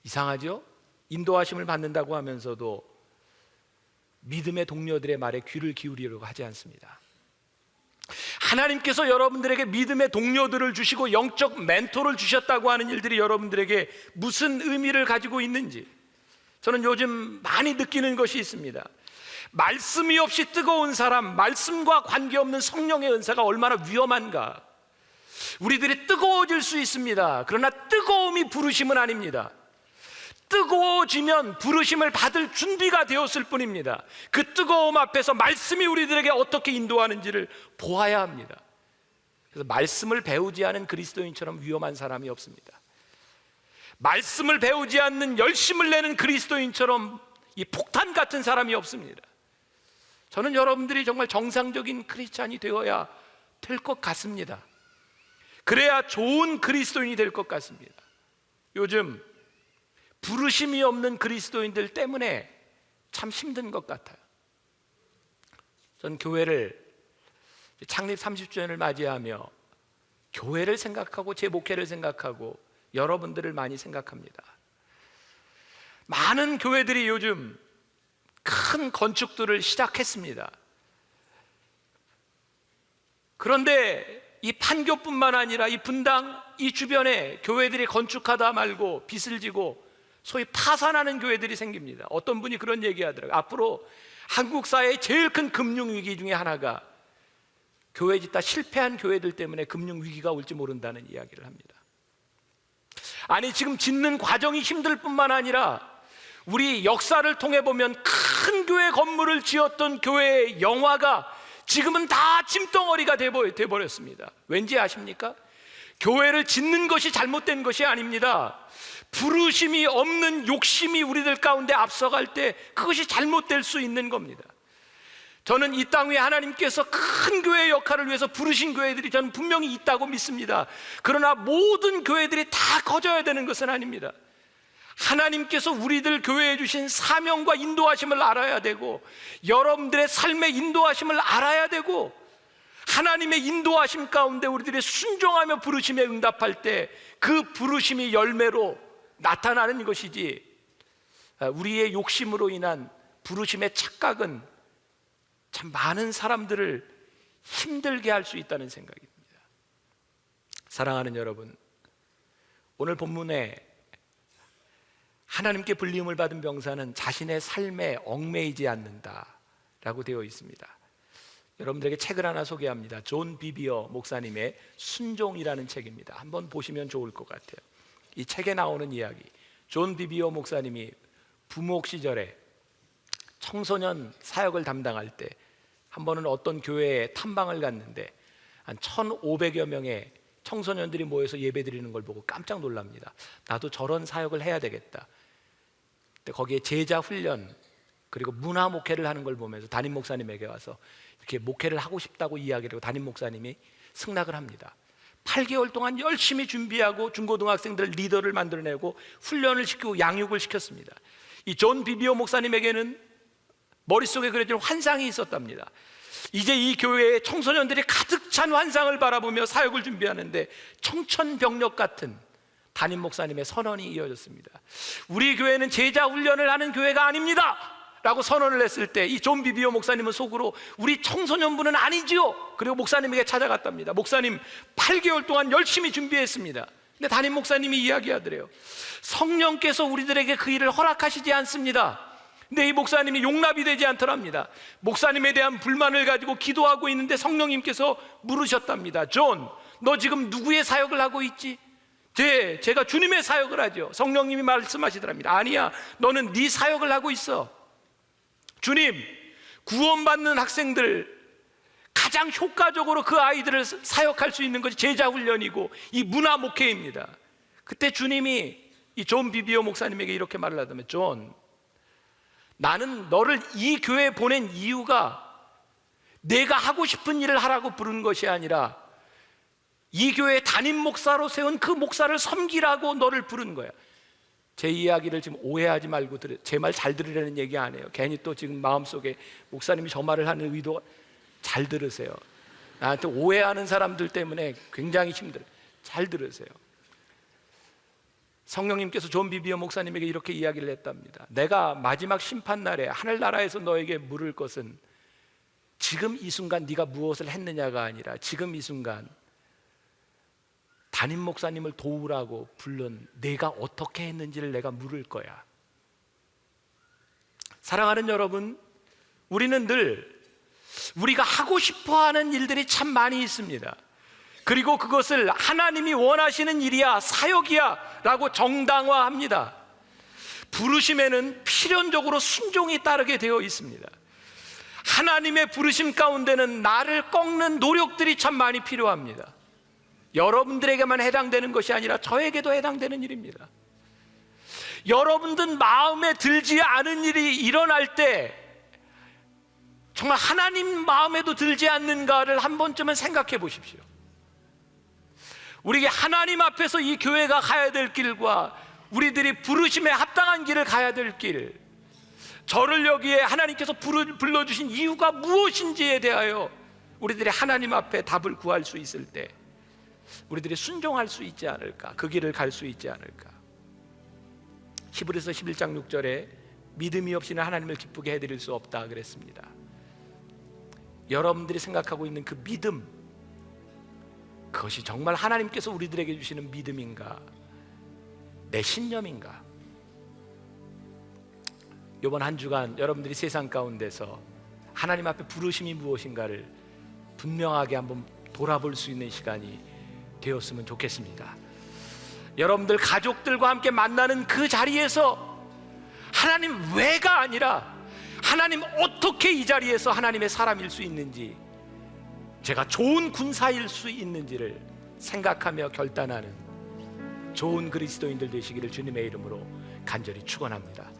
이상하죠? 인도하심을 받는다고 하면서도 믿음의 동료들의 말에 귀를 기울이려고 하지 않습니다. 하나님께서 여러분들에게 믿음의 동료들을 주시고 영적 멘토를 주셨다고 하는 일들이 여러분들에게 무슨 의미를 가지고 있는지 저는 요즘 많이 느끼는 것이 있습니다. 말씀이 없이 뜨거운 사람, 말씀과 관계없는 성령의 은사가 얼마나 위험한가. 우리들이 뜨거워질 수 있습니다. 그러나 뜨거움이 부르심은 아닙니다. 뜨거워지면 부르심을 받을 준비가 되었을 뿐입니다. 그 뜨거움 앞에서 말씀이 우리들에게 어떻게 인도하는지를 보아야 합니다. 그래서 말씀을 배우지 않은 그리스도인처럼 위험한 사람이 없습니다. 말씀을 배우지 않는 열심을 내는 그리스도인처럼 이 폭탄 같은 사람이 없습니다. 저는 여러분들이 정말 정상적인 크리스찬이 되어야 될 것 같습니다. 그래야 좋은 그리스도인이 될 것 같습니다. 요즘 부르심이 없는 그리스도인들 때문에 참 힘든 것 같아요. 전 교회를 창립 30주년을 맞이하며 교회를 생각하고 제 목회를 생각하고 여러분들을 많이 생각합니다. 많은 교회들이 요즘 큰 건축들을 시작했습니다. 그런데 이 판교뿐만 아니라 이 분당 이 주변에 교회들이 건축하다 말고 빚을 지고 소위 파산하는 교회들이 생깁니다. 어떤 분이 그런 얘기하더라고요. 앞으로 한국 사회의 제일 큰 금융위기 중에 하나가 교회 짓다 실패한 교회들 때문에 금융위기가 올지 모른다는 이야기를 합니다. 아니, 지금 짓는 과정이 힘들 뿐만 아니라 우리 역사를 통해 보면 큰 교회 건물을 지었던 교회의 영화가 지금은 다 짐덩어리가 돼버렸습니다. 왠지 아십니까? 교회를 짓는 것이 잘못된 것이 아닙니다. 부르심이 없는 욕심이 우리들 가운데 앞서갈 때 그것이 잘못될 수 있는 겁니다. 저는 이 땅 위에 하나님께서 큰 교회의 역할을 위해서 부르신 교회들이 저는 분명히 있다고 믿습니다. 그러나 모든 교회들이 다 커져야 되는 것은 아닙니다. 하나님께서 우리들 교회에 주신 사명과 인도하심을 알아야 되고, 여러분들의 삶의 인도하심을 알아야 되고, 하나님의 인도하심 가운데 우리들이 순종하며 부르심에 응답할 때 그 부르심이 열매로 나타나는 것이지, 우리의 욕심으로 인한 부르심의 착각은 참 많은 사람들을 힘들게 할 수 있다는 생각이 듭니다. 사랑하는 여러분, 오늘 본문에 하나님께 불리움을 받은 병사는 자신의 삶에 얽매이지 않는다라고 되어 있습니다. 여러분들에게 책을 하나 소개합니다. 존 비비어 목사님의 순종이라는 책입니다. 한번 보시면 좋을 것 같아요. 이 책에 나오는 이야기, 존 비비어 목사님이 부목 시절에 청소년 사역을 담당할 때 한 번은 어떤 교회에 탐방을 갔는데 한 1,500여 명의 청소년들이 모여서 예배드리는 걸 보고 깜짝 놀랍니다. 나도 저런 사역을 해야 되겠다. 근데 거기에 제자 훈련 그리고 문화 목회를 하는 걸 보면서 담임 목사님에게 와서 이렇게 목회를 하고 싶다고 이야기를 하고 담임 목사님이 승낙을 합니다. 8개월 동안 열심히 준비하고 중고등학생들 리더를 만들어내고 훈련을 시키고 양육을 시켰습니다. 이 존 비비오 목사님에게는 머릿속에 그려진 환상이 있었답니다. 이제 이 교회에 청소년들이 가득 찬 환상을 바라보며 사역을 준비하는데 청천벽력 같은 담임 목사님의 선언이 이어졌습니다. 우리 교회는 제자 훈련을 하는 교회가 아닙니다 라고 선언을 했을 때 이 존 비비오 목사님은 속으로 우리 청소년부는 아니지요. 그리고 목사님에게 찾아갔답니다. 목사님 8개월 동안 열심히 준비했습니다. 근데 담임 목사님이 이야기하더래요. 성령께서 우리들에게 그 일을 허락하시지 않습니다. 근데 이 목사님이 용납이 되지 않더랍니다. 목사님에 대한 불만을 가지고 기도하고 있는데 성령님께서 물으셨답니다. 존, 너 지금 누구의 사역을 하고 있지? 제가 주님의 사역을 하죠. 성령님이 말씀하시더랍니다. 아니야, 너는 네 사역을 하고 있어. 주님, 구원받는 학생들 가장 효과적으로 그 아이들을 사역할 수 있는 것이 제자훈련이고 이 문화 목회입니다. 그때 주님이 이 존 비비오 목사님에게 이렇게 말을 하더면, 존, 나는 너를 이 교회에 보낸 이유가 내가 하고 싶은 일을 하라고 부른 것이 아니라 이 교회의 담임 목사로 세운 그 목사를 섬기라고 너를 부른 거야. 제 이야기를 지금 오해하지 말고 제 말 잘 들으라는 얘기 안 해요. 괜히 또 지금 마음속에 목사님이 저 말을 하는 의도 잘 들으세요. 나한테 오해하는 사람들 때문에 굉장히 힘들어요. 잘 들으세요. 성령님께서 존 비비오 목사님에게 이렇게 이야기를 했답니다. 내가 마지막 심판날에 하늘나라에서 너에게 물을 것은 지금 이 순간 네가 무엇을 했느냐가 아니라 지금 이 순간 담임 목사님을 도우라고 부른 내가 어떻게 했는지를 내가 물을 거야. 사랑하는 여러분, 우리는 늘 우리가 하고 싶어하는 일들이 참 많이 있습니다. 그리고 그것을 하나님이 원하시는 일이야, 사역이야 라고 정당화합니다. 부르심에는 필연적으로 순종이 따르게 되어 있습니다. 하나님의 부르심 가운데는 나를 꺾는 노력들이 참 많이 필요합니다. 여러분들에게만 해당되는 것이 아니라 저에게도 해당되는 일입니다. 여러분들 마음에 들지 않은 일이 일어날 때 정말 하나님 마음에도 들지 않는가를 한 번쯤은 생각해 보십시오. 우리에게 하나님 앞에서 이 교회가 가야 될 길과 우리들이 부르심에 합당한 길을 가야 될 길, 저를 여기에 하나님께서 불러주신 이유가 무엇인지에 대하여 우리들이 하나님 앞에 답을 구할 수 있을 때 우리들이 순종할 수 있지 않을까, 그 길을 갈 수 있지 않을까. 히브리서 11장 6절에 믿음이 없이는 하나님을 기쁘게 해드릴 수 없다 그랬습니다. 여러분들이 생각하고 있는 그 믿음, 그것이 정말 하나님께서 우리들에게 주시는 믿음인가, 내 신념인가? 이번 한 주간 여러분들이 세상 가운데서 하나님 앞에 부르심이 무엇인가를 분명하게 한번 돌아볼 수 있는 시간이 되었으면 좋겠습니다. 여러분들 가족들과 함께 만나는 그 자리에서 하나님 왜가 아니라 하나님 어떻게 이 자리에서 하나님의 사람일 수 있는지, 제가 좋은 군사일 수 있는지를 생각하며 결단하는 좋은 그리스도인들 되시기를 주님의 이름으로 간절히 축원합니다.